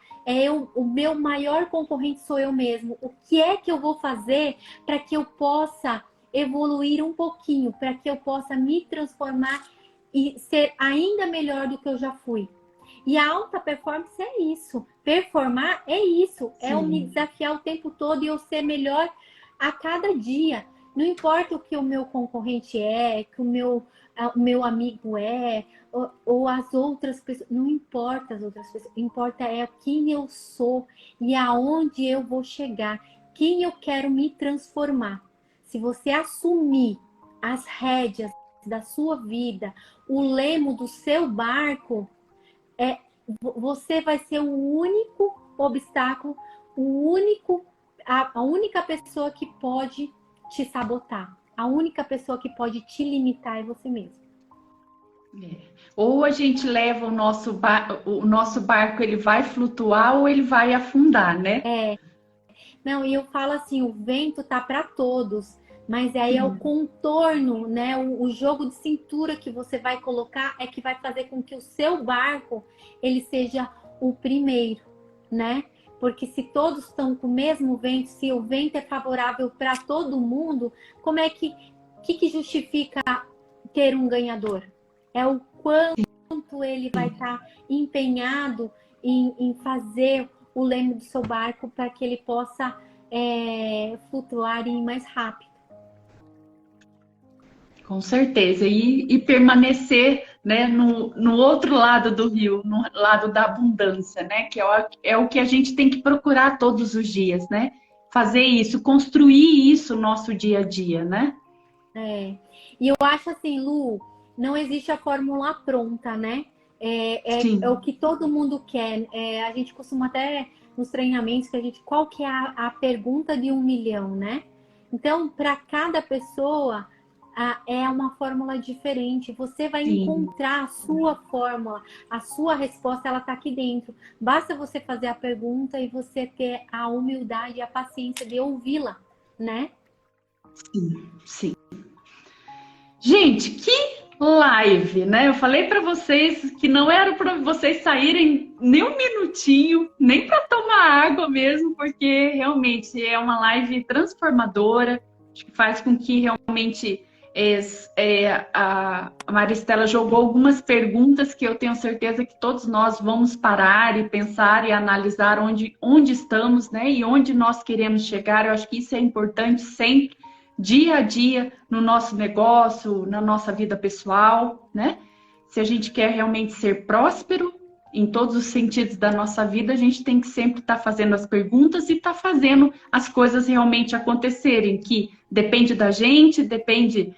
O meu maior concorrente sou eu mesmo. O que é que eu vou fazer para que eu possa evoluir um pouquinho, para que eu possa me transformar e ser ainda melhor do que eu já fui? E a alta performance é isso. Performar é isso. É eu me desafiar o tempo todo e eu ser melhor a cada dia. Não importa o que o meu concorrente que o meu amigo ou as outras pessoas. Não importa as outras pessoas. Importa quem eu sou e aonde eu vou chegar. Quem eu quero me transformar. Se você assumir as rédeas da sua vida, o leme do seu barco, você vai ser o único obstáculo, a única pessoa que pode te sabotar. A única pessoa que pode te limitar é você mesmo. Ou a gente leva o nosso barco, ele vai flutuar ou ele vai afundar, né? Não, e eu falo assim, o vento tá para todos, mas aí é o contorno, né? O jogo de cintura que você vai colocar é que vai fazer com que o seu barco ele seja o primeiro, né? Porque se todos estão com o mesmo vento, se o vento é favorável para todo mundo, como é que justifica ter um ganhador? É o quanto ele vai estar empenhado em fazer o leme do seu barco para que ele possa flutuar e ir mais rápido. Com certeza. E permanecer, né, no outro lado do rio, no lado da abundância, né? Que é o que a gente tem que procurar todos os dias, né? Fazer isso, construir isso no nosso dia a dia, né? E eu acho assim, Lu, não existe a fórmula pronta, né? É o Sim, que todo mundo quer. A gente costuma até nos treinamentos que qual que é a pergunta de 1 milhão, né? Então, para cada pessoa é uma fórmula diferente. Você vai sim. encontrar a sua fórmula, a sua resposta, ela está aqui dentro. Basta você fazer a pergunta e você ter a humildade e a paciência de ouvi-la, né? Sim, sim. Gente, que live, né? Eu falei para vocês que não era para vocês saírem nem um minutinho, nem para tomar água mesmo, porque realmente é uma live transformadora, que faz com que realmente a Maristela jogou algumas perguntas que eu tenho certeza que todos nós vamos parar e pensar e analisar onde estamos, né? E onde nós queremos chegar. Eu acho que isso é importante sempre dia a dia no nosso negócio, na nossa vida pessoal, né? Se a gente quer realmente ser próspero em todos os sentidos da nossa vida, a gente tem que sempre estar fazendo as perguntas e estar fazendo as coisas realmente acontecerem, que depende da gente, depende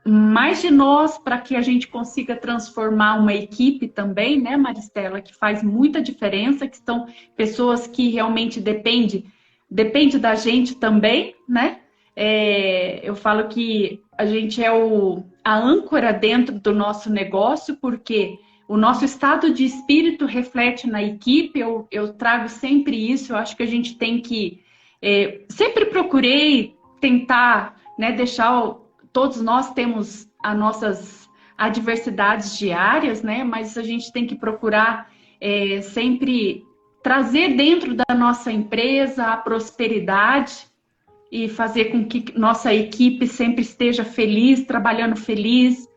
mais de nós para que a gente consiga transformar uma equipe também, né, Maristela, que faz muita diferença, que são pessoas que realmente depende da gente também, né? Eu falo que a gente é a âncora dentro do nosso negócio, porque o nosso estado de espírito reflete na equipe, eu trago sempre isso, eu acho que a gente tem que. Sempre procurei tentar, né, todos nós temos as nossas adversidades diárias, né, mas a gente tem que procurar sempre trazer dentro da nossa empresa a prosperidade e fazer com que nossa equipe sempre esteja feliz, trabalhando feliz,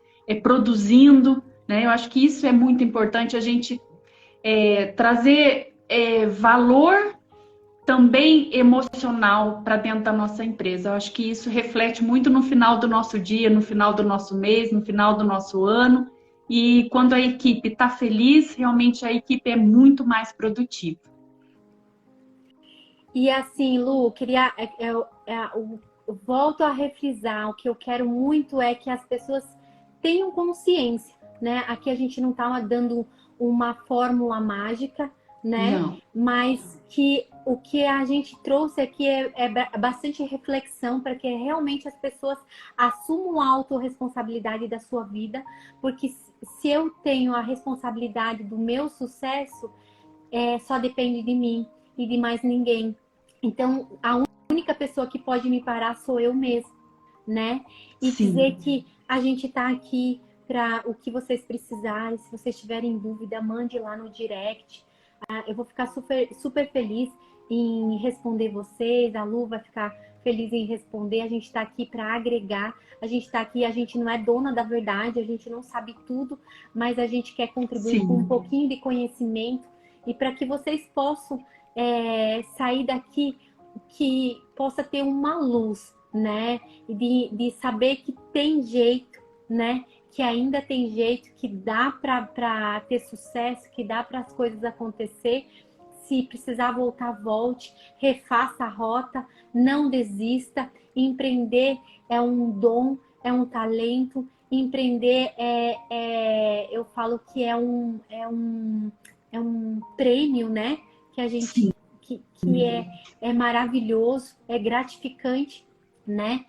produzindo, né? Eu acho que isso é muito importante, a gente trazer valor também emocional para dentro da nossa empresa. Eu acho que isso reflete muito no final do nosso dia, no final do nosso mês, no final do nosso ano. E quando a equipe está feliz, realmente a equipe é muito mais produtiva. E assim, Lu, queria. Eu volto a refrisar, o que eu quero muito é que as pessoas tenham consciência, né? Aqui a gente não está dando uma fórmula mágica, né? Não, Mas que o que a gente trouxe aqui é bastante reflexão para que realmente as pessoas assumam a autorresponsabilidade da sua vida, porque se eu tenho a responsabilidade do meu sucesso, só depende de mim e de mais ninguém. Então, a única pessoa que pode me parar sou eu mesma, né? E dizer sim, que a gente tá aqui para o que vocês precisarem. Se vocês tiverem dúvida, mande lá no direct. Eu vou ficar super, super feliz em responder vocês. A Lu vai ficar feliz em responder. A gente está aqui para agregar. A gente está aqui, a gente não é dona da verdade, a gente não sabe tudo, mas a gente quer contribuir com um sim, pouquinho de conhecimento e para que vocês possam sair daqui que possa ter uma luz, né? De saber que tem jeito, né? Que ainda tem jeito, que dá para ter sucesso, que dá para as coisas acontecer. Se precisar voltar, volte, refaça a rota, não desista. Empreender é um dom, é um talento. Empreender eu falo que é um prêmio, né? Que a gente sim. que é maravilhoso, é gratificante, né?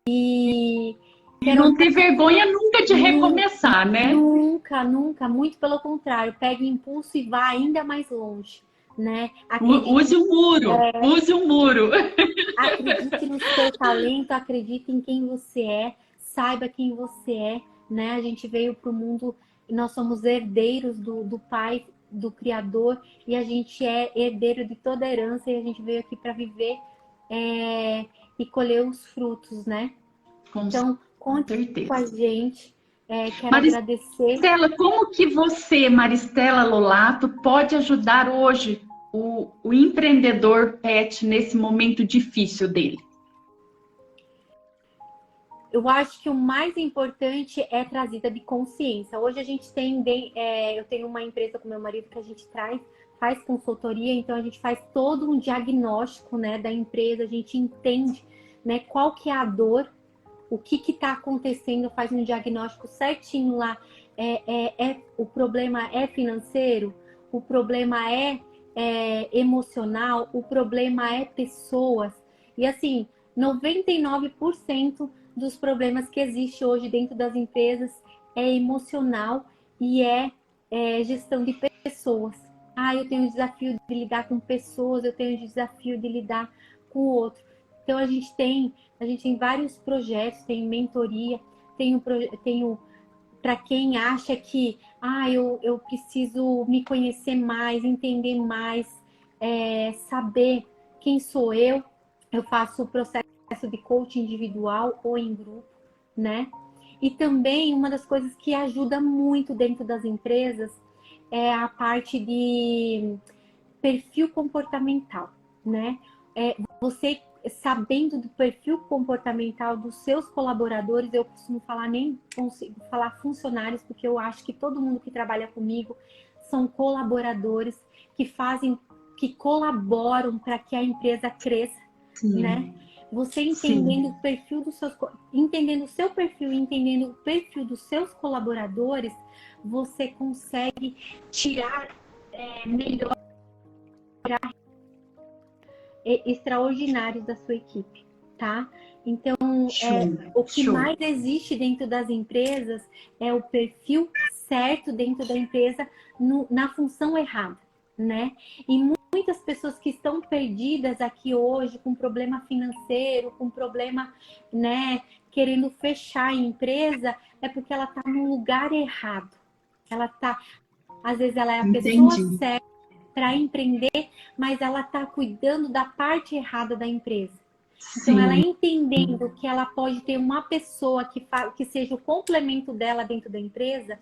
E E quero não ter vergonha nunca de nu- recomeçar, né? nunca, nunca, muito pelo contrário, pegue impulso e vá ainda mais longe, né? Use o muro, use o muro. Acredite no seu talento, acredite em quem você é, saiba quem você é, né? A gente veio para o mundo, nós somos herdeiros do Pai, do Criador, e a gente é herdeiro de toda a herança, e a gente veio aqui para viver e colher os frutos, né? Com Então, conte com a certeza. gente. Quero agradecer. Maristela, como que você, Maristela Lolato, pode ajudar hoje o empreendedor pet nesse momento difícil dele? Eu acho que o mais importante é trazida de consciência. Hoje a gente tem, eu tenho uma empresa com meu marido que a gente faz consultoria, então a gente faz todo um diagnóstico, né, da empresa, a gente entende, né, qual que é a dor, o que está acontecendo, faz um diagnóstico certinho lá o problema é financeiro, o problema é emocional, o problema é pessoas. E assim, 99% dos problemas que existe hoje dentro das empresas é emocional e gestão de pessoas. Ah, eu tenho o desafio de lidar com pessoas, eu tenho o desafio de lidar com o outro. Então a gente tem vários projetos, tem mentoria, tenho para quem acha que eu preciso me conhecer mais, entender mais, saber quem sou eu faço o processo de coaching individual ou em grupo, né? E também uma das coisas que ajuda muito dentro das empresas é a parte de perfil comportamental, né? Você sabendo do perfil comportamental dos seus colaboradores, eu costumo falar, nem consigo falar funcionários, porque eu acho que todo mundo que trabalha comigo são colaboradores que colaboram para que a empresa cresça, Sim. né? Você entendendo o perfil entendendo o seu perfil, entendendo o perfil dos seus colaboradores, você consegue tirar melhor extraordinários da sua equipe, tá? Então, o que mais existe dentro das empresas é o perfil certo dentro da empresa na função errada, né? E muitas pessoas que estão perdidas aqui hoje com problema financeiro, com problema, né, querendo fechar a empresa, é porque ela está no lugar errado. Às vezes ela é a pessoa certa para empreender, mas ela está cuidando da parte errada da empresa. Então, ela entendendo que ela pode ter uma pessoa que seja o complemento dela dentro da empresa,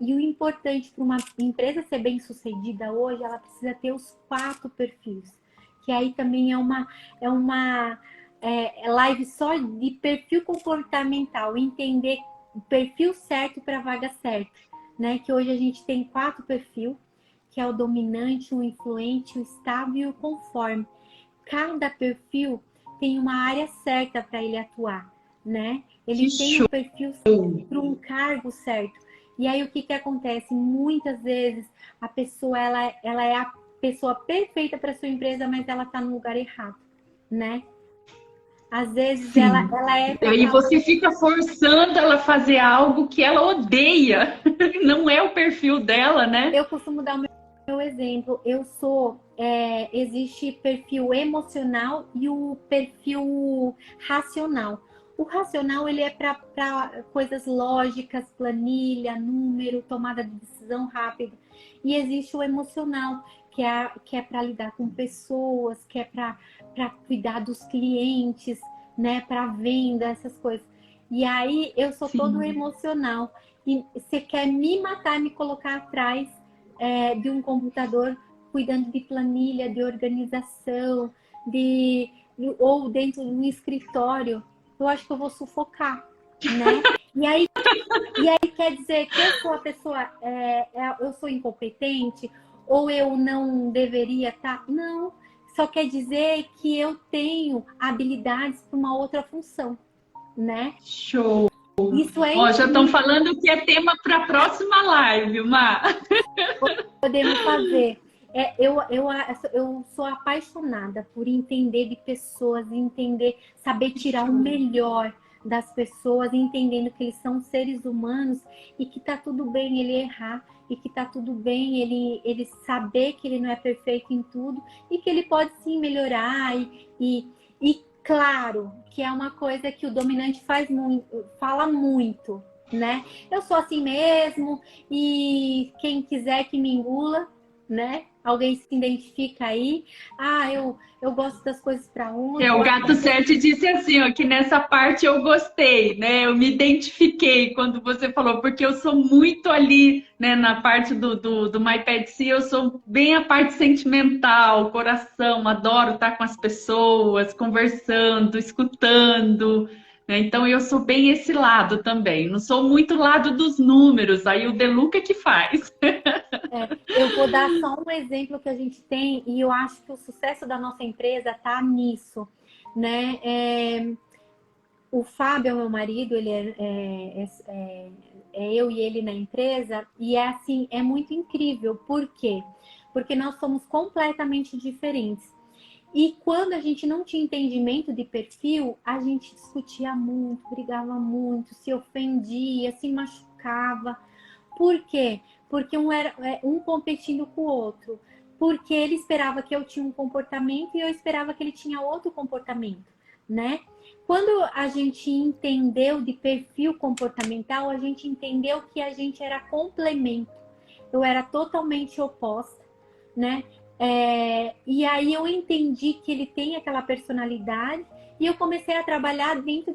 e o importante para uma empresa ser bem sucedida hoje, ela precisa ter os 4 perfis, que aí também é uma live só de perfil comportamental, entender o perfil certo para a vaga certa, né? Que hoje a gente tem 4 perfis, que é o dominante, o influente, o estável e o conforme. Cada perfil tem uma área certa para ele atuar, né? Ele tem um perfil para um cargo certo. E aí o que acontece? Muitas vezes a pessoa ela é a pessoa perfeita para sua empresa, mas ela está no lugar errado, né? Às vezes ela é. E aí você fica forçando ela a fazer algo que ela odeia. Não é o perfil dela, né? Eu costumo dar o meu exemplo. Existe perfil emocional e o perfil racional. O racional ele é para coisas lógicas, planilha, número, tomada de decisão rápida. E existe o emocional, que é para lidar com pessoas, que é para cuidar dos clientes, né, para venda, essas coisas. E aí eu sou todo emocional. E você quer me matar, me colocar atrás de um computador cuidando de planilha, de organização, ou dentro de um escritório, eu acho que eu vou sufocar, né? E aí quer dizer que eu sou a pessoa, eu sou incompetente ou eu não deveria estar? Não, só quer dizer que eu tenho habilidades para uma outra função, né? Show! Isso é já estão falando que é tema para a próxima live, Mar. Podemos fazer. Eu sou apaixonada por entender de pessoas, saber tirar o melhor das pessoas, entendendo que eles são seres humanos e que tá tudo bem ele errar, e que tá tudo bem ele saber que ele não é perfeito em tudo e que ele pode sim melhorar e claro que é uma coisa que o dominante fala muito, né? Eu sou assim mesmo e quem quiser que me engula, né? Alguém se identifica aí. Eu gosto das coisas para ontem. O Gato 7 disse assim, ó, que nessa parte eu gostei, né? Eu me identifiquei quando você falou, porque eu sou muito ali, né, na parte do MyPetC, eu sou bem a parte sentimental, coração, adoro estar com as pessoas, conversando, escutando, né? Então eu sou bem esse lado também. Não sou muito lado dos números, aí o Deluca que faz. Eu vou dar só um exemplo que a gente tem e eu acho que o sucesso da nossa empresa está nisso, né? O Fábio é o meu marido, ele eu e ele na empresa, e é assim, é muito incrível. Por quê? Porque nós somos completamente diferentes. E quando a gente não tinha entendimento de perfil, a gente discutia muito, brigava muito, se ofendia, se machucava. Por quê? Porque um era um competindo com o outro. Porque ele esperava que eu tinha um comportamento e eu esperava que ele tinha outro comportamento, né? Quando a gente entendeu de perfil comportamental, a gente entendeu que a gente era complemento. Eu era totalmente oposta, né? E aí eu entendi que ele tem aquela personalidade e eu comecei a trabalhar dentro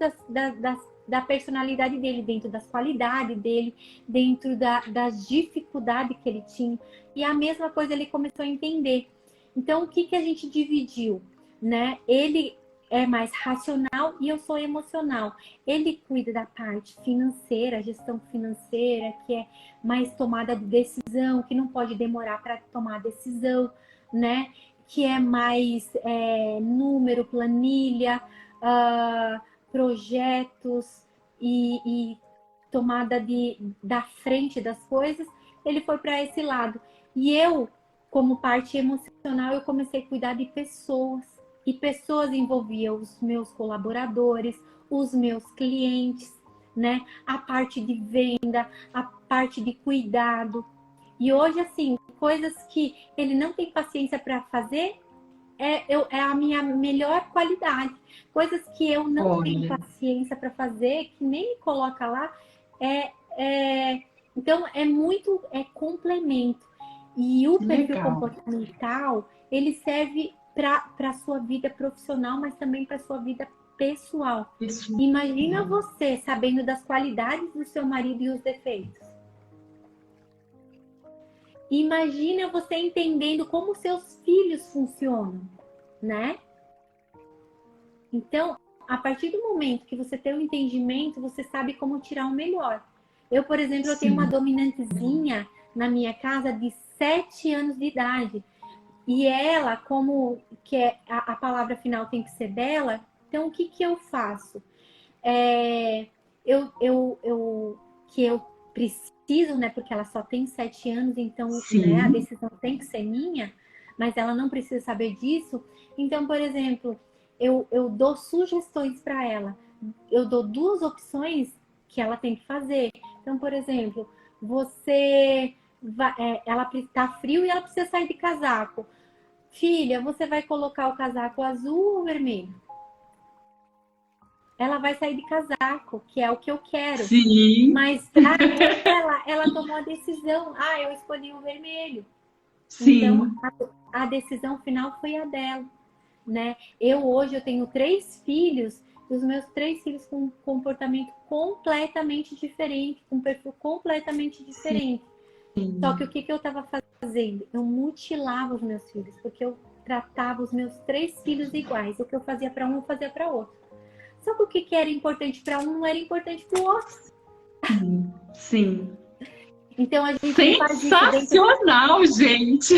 da personalidade dele, dentro das qualidades dele, dentro das dificuldades que ele tinha. E a mesma coisa ele começou a entender. Então, o que a gente dividiu, né? Ele é mais racional e eu sou emocional. Ele cuida da parte financeira, gestão financeira, que é mais tomada de decisão, que não pode demorar para tomar decisão, né? Que é mais número, planilha, projetos e tomada da frente das coisas. Ele foi para esse lado. E eu, como parte emocional, eu comecei a cuidar de pessoas. E pessoas envolviam os meus colaboradores, os meus clientes, né? A parte de venda, a parte de cuidado. E hoje, assim, coisas que ele não tem paciência para fazer é a minha melhor qualidade. Coisas que eu não tenho paciência para fazer, que nem me coloca lá, então é complemento. E o perfil comportamental, ele serve para a sua vida profissional, mas também para a sua vida pessoal. Imagina você sabendo das qualidades do seu marido e os defeitos. Imagina você entendendo como seus filhos funcionam, né? Então, a partir do momento que você tem um entendimento, você sabe como tirar o melhor. Eu, por exemplo, eu tenho uma dominantezinha na minha casa de 7 anos de idade. E ela, como que a palavra final tem que ser dela, então o que eu faço? Que eu preciso, né? Porque ela só tem 7 anos, então né, a decisão tem que ser minha, mas ela não precisa saber disso. Então, por exemplo, eu dou sugestões para ela. Eu dou 2 opções que ela tem que fazer. Então, por exemplo, ela está frio e ela precisa sair de casaco. Filha, você vai colocar o casaco azul ou vermelho? Ela vai sair de casaco, que é o que eu quero. Sim. Mas ela tomou a decisão. Eu escolhi o vermelho. Sim. Então, a decisão final foi a dela, né? Hoje eu tenho 3 filhos, e os meus 3 filhos com um comportamento completamente diferente, com um perfil completamente diferente. Sim. Só que o que eu estava fazendo? Eu mutilava os meus filhos, porque eu tratava os meus 3 filhos iguais. O que eu fazia para um, eu fazia para outro. Só que o que era importante para um não era importante para o outro. Sim. Então a gente sensacional, gente!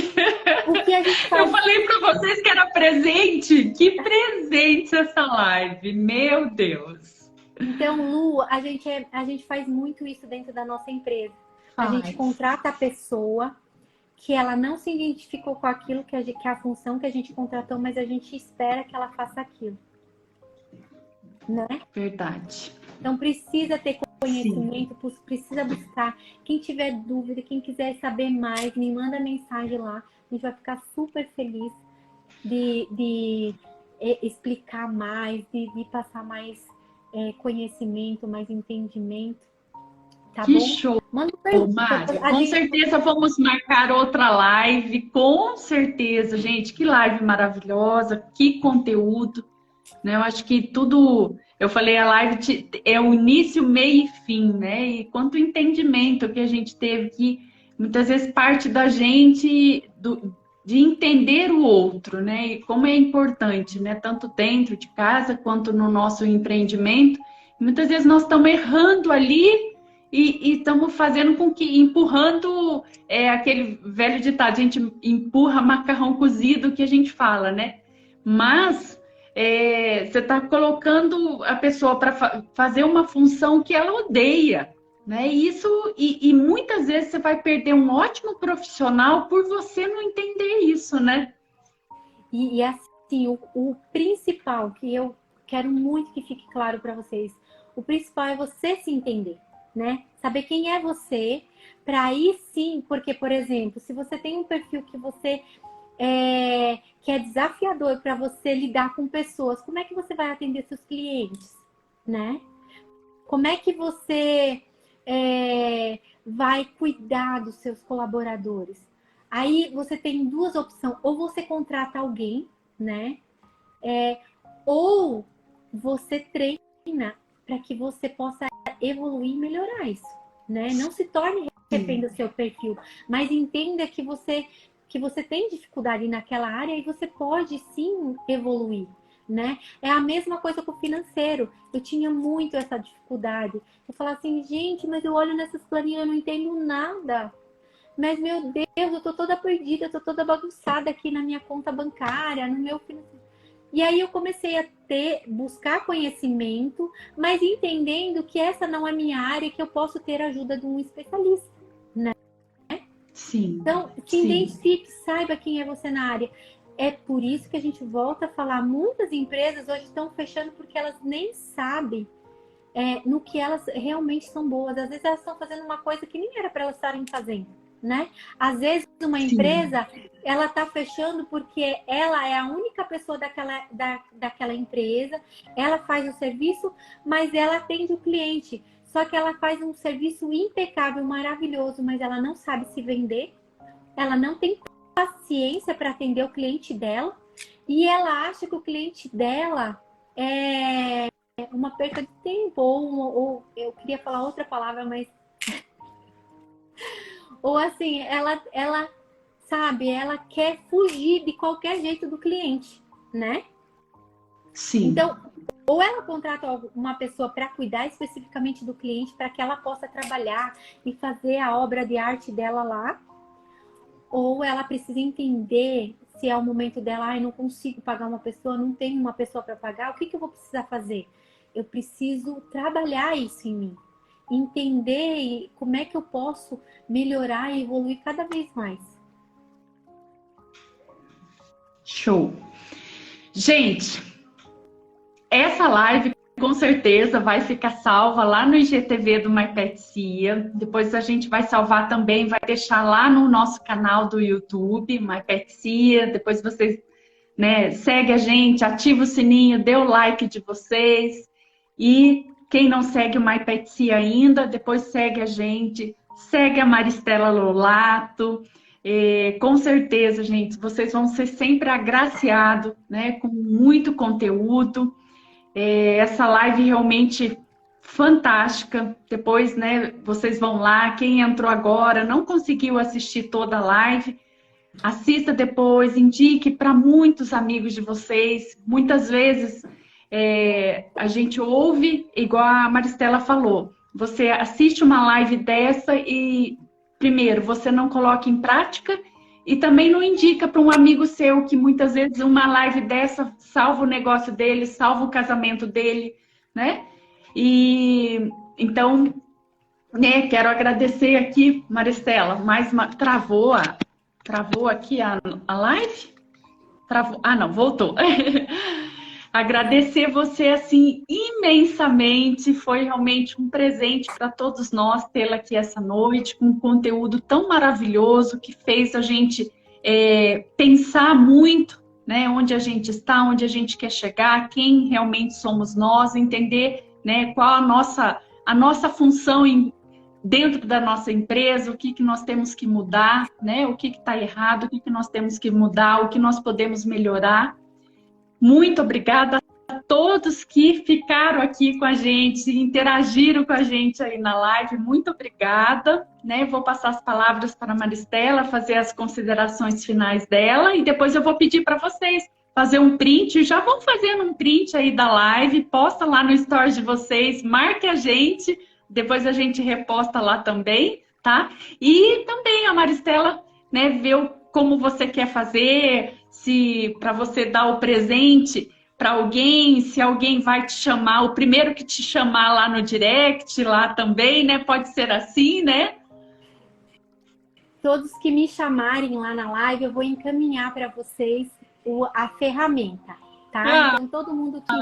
O que a gente faz... Eu falei para vocês que era presente. Que presente essa live, meu Deus! Então, Lu, a gente faz muito isso dentro da nossa empresa. A gente contrata a pessoa que ela não se identificou com aquilo que é a função que a gente contratou, mas a gente espera que ela faça aquilo. Né? Verdade. Então precisa ter conhecimento, precisa buscar. Quem tiver dúvida, quem quiser saber mais, me manda mensagem lá. A gente vai ficar super feliz de explicar mais, de passar mais conhecimento, mais entendimento. Tá que bom? Show! Manda Mari, com certeza vamos marcar outra live, com certeza, gente. Que live maravilhosa, que conteúdo. Né? Eu acho que tudo, eu falei, a live é o início, meio e fim, né? E quanto entendimento que a gente teve, que muitas vezes parte da gente de entender o outro, né? E como é importante, né? Tanto dentro de casa quanto no nosso empreendimento. Muitas vezes nós estamos errando ali e estamos fazendo com que, empurrando aquele velho ditado, a gente empurra macarrão cozido que a gente fala, né? Mas você está colocando a pessoa para fazer uma função que ela odeia, né? E muitas vezes você vai perder um ótimo profissional por você não entender isso, né? E assim, o principal que eu quero muito que fique claro para vocês, o principal é você se entender, né? Saber quem é você, para aí sim, porque, por exemplo, se você tem um perfil que é desafiador para você lidar com pessoas, como é que você vai atender seus clientes, né? Como é que você vai cuidar dos seus colaboradores? Aí você tem duas opções, ou você contrata alguém, né? Ou você treina para que você possa evoluir e melhorar isso, né? Não se torne refém do seu perfil, mas entenda que você tem dificuldade naquela área e você pode sim evoluir, né? É a mesma coisa com o financeiro. Eu tinha muito essa dificuldade. Eu falava assim, gente, mas eu olho nessas planilhas, eu não entendo nada. Mas, meu Deus, eu tô toda perdida, eu tô toda bagunçada aqui na minha conta bancária, no meu financeiro. E aí eu comecei a buscar conhecimento, mas entendendo que essa não é minha área, que eu posso ter a ajuda de um especialista, né? Sim, Então, se sim. identifique, saiba quem é você na área. É por isso que a gente volta a falar, muitas empresas hoje estão fechando porque elas nem sabem no que elas realmente são boas. Às vezes elas estão fazendo uma coisa que nem era para elas estarem fazendo, né? Às vezes uma empresa, ela está fechando porque ela é a única pessoa daquela empresa, ela faz o serviço, mas ela atende o cliente. Só que ela faz um serviço impecável, maravilhoso, mas ela não sabe se vender, ela não tem paciência para atender o cliente dela e ela acha que o cliente dela é uma perca de tempo, ou eu queria falar outra palavra, mas ou assim, ela sabe, ela quer fugir de qualquer jeito do cliente, né? Sim. Então, ou ela contrata uma pessoa para cuidar especificamente do cliente, para que ela possa trabalhar e fazer a obra de arte dela lá, ou ela precisa entender se é o momento dela, não consigo pagar uma pessoa, não tenho uma pessoa para pagar, o que eu vou precisar fazer? Eu preciso trabalhar isso em mim, entender como é que eu posso melhorar e evoluir cada vez mais. Show. Gente, essa live com certeza vai ficar salva lá no IGTV do MyPetSia. Depois a gente vai salvar também, vai deixar lá no nosso canal do YouTube, MyPetSia. Depois vocês, né, segue a gente, ativa o sininho, dê o like de vocês. E quem não segue o MyPetSia ainda, depois segue a gente, segue a Maristela Lolato. Com certeza, gente, vocês vão ser sempre agraciados, né, com muito conteúdo. Essa live realmente fantástica. Depois, né, vocês vão lá. Quem entrou agora, não conseguiu assistir toda a live, assista depois, indique para muitos amigos de vocês. Muitas vezes a gente ouve, igual a Maristela falou, você assiste uma live dessa e, primeiro, você não coloca em prática e também não indica para um amigo seu que muitas vezes uma live dessa salva o negócio dele, salva o casamento dele, né? E então, né, quero agradecer aqui, Maristela, travou aqui a live? Travou. Ah, não, voltou. Agradecer você assim imensamente, foi realmente um presente para todos nós tê-la aqui essa noite, com um conteúdo tão maravilhoso que fez a gente pensar muito, né, onde a gente está, onde a gente quer chegar, quem realmente somos nós, entender, né, qual a nossa função dentro da nossa empresa, o que nós temos que mudar, né, o que está errado, o que nós temos que mudar, o que nós podemos melhorar. Muito obrigada a todos que ficaram aqui com a gente, interagiram com a gente aí na live. Muito obrigada. Né? Vou passar as palavras para a Maristela, fazer as considerações finais dela e depois eu vou pedir para vocês fazer um print. Já vão fazendo um print aí da live, posta lá no story de vocês, marque a gente, depois a gente reposta lá também, tá? E também a Maristela, né, vê como você quer fazer, se para você dar o presente, para alguém, se alguém vai te chamar, o primeiro que te chamar lá no direct, lá também, né? Pode ser assim, né? Todos que me chamarem lá na live, eu vou encaminhar para vocês a ferramenta, tá? Ah, Então, todo mundo que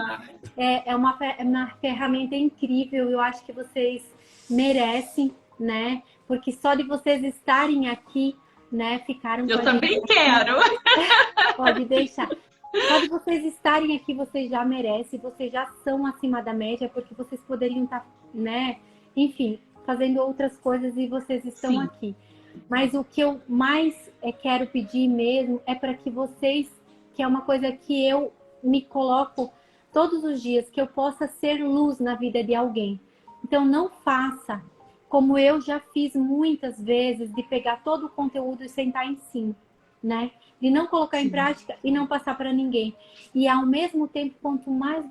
é uma ferramenta incrível, eu acho que vocês merecem, né? Porque só de vocês estarem aqui, né, ficaram com eu a também gente. quero. Pode deixar. Só de vocês estarem aqui, vocês já merecem, vocês já são acima da média, porque vocês poderiam estar, né, enfim, fazendo outras coisas e vocês estão Sim. aqui. Mas o que eu mais quero pedir mesmo é para que vocês, que é uma coisa que eu me coloco todos os dias, que eu possa ser luz na vida de alguém. Então não faça como eu já fiz muitas vezes, de pegar todo o conteúdo e sentar em cima, né? De não colocar em prática e não passar para ninguém. E ao mesmo tempo, quanto mais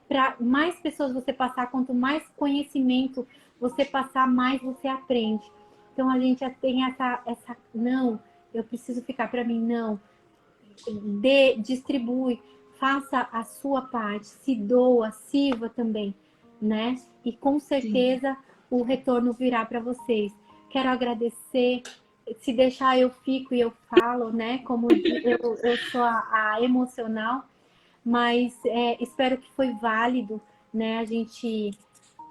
para mais pessoas você passar, quanto mais conhecimento você passar, mais você aprende. Então a gente já tem essa não, eu preciso ficar para mim, não. Distribui, faça a sua parte, se doa, sirva também, né? E com certeza o retorno virá para vocês. Quero agradecer. Se deixar eu fico e eu falo, né? Como eu sou a emocional, mas espero que foi válido, né? A gente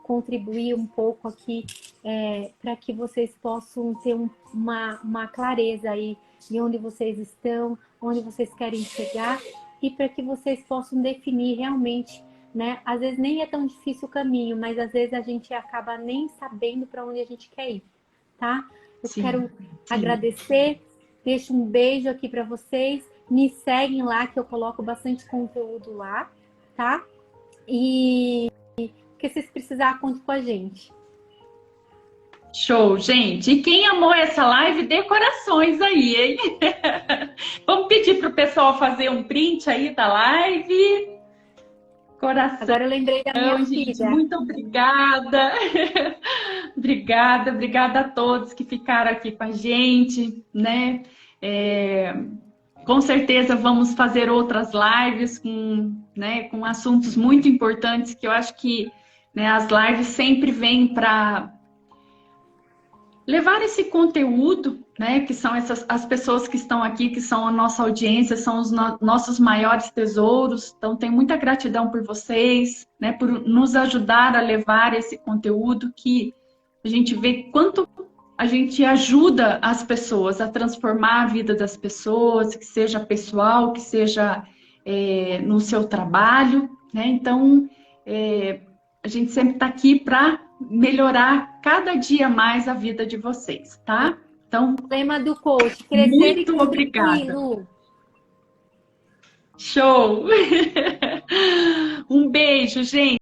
contribuir um pouco aqui para que vocês possam ter uma clareza aí de onde vocês estão, onde vocês querem chegar e para que vocês possam definir realmente, né? Às vezes nem é tão difícil o caminho, mas às vezes a gente acaba nem sabendo para onde a gente quer ir, tá? Eu quero agradecer, deixo um beijo aqui para vocês, me seguem lá que eu coloco bastante conteúdo lá, tá? E que vocês precisarem, conte com a gente. Show, gente. E quem amou essa live, dê corações aí, hein? Vamos pedir para o pessoal fazer um print aí da live. Coração. Agora eu lembrei da minha gente, filha. muito obrigada. Obrigada a todos que ficaram aqui com a gente, né? Com certeza vamos fazer outras lives com assuntos muito importantes que eu acho que, né, as lives sempre vêm para levar esse conteúdo, né, que são as pessoas que estão aqui, que são a nossa audiência, são os nossos maiores tesouros. Então, tenho muita gratidão por vocês, né, por nos ajudar a levar esse conteúdo que a gente vê quanto a gente ajuda as pessoas a transformar a vida das pessoas, que seja pessoal, que seja no seu trabalho, né? Então, a gente sempre está aqui para melhorar cada dia mais a vida de vocês, tá? Então, o lema do coach, crescer muito e obrigada. Lu. Show! Um beijo, gente!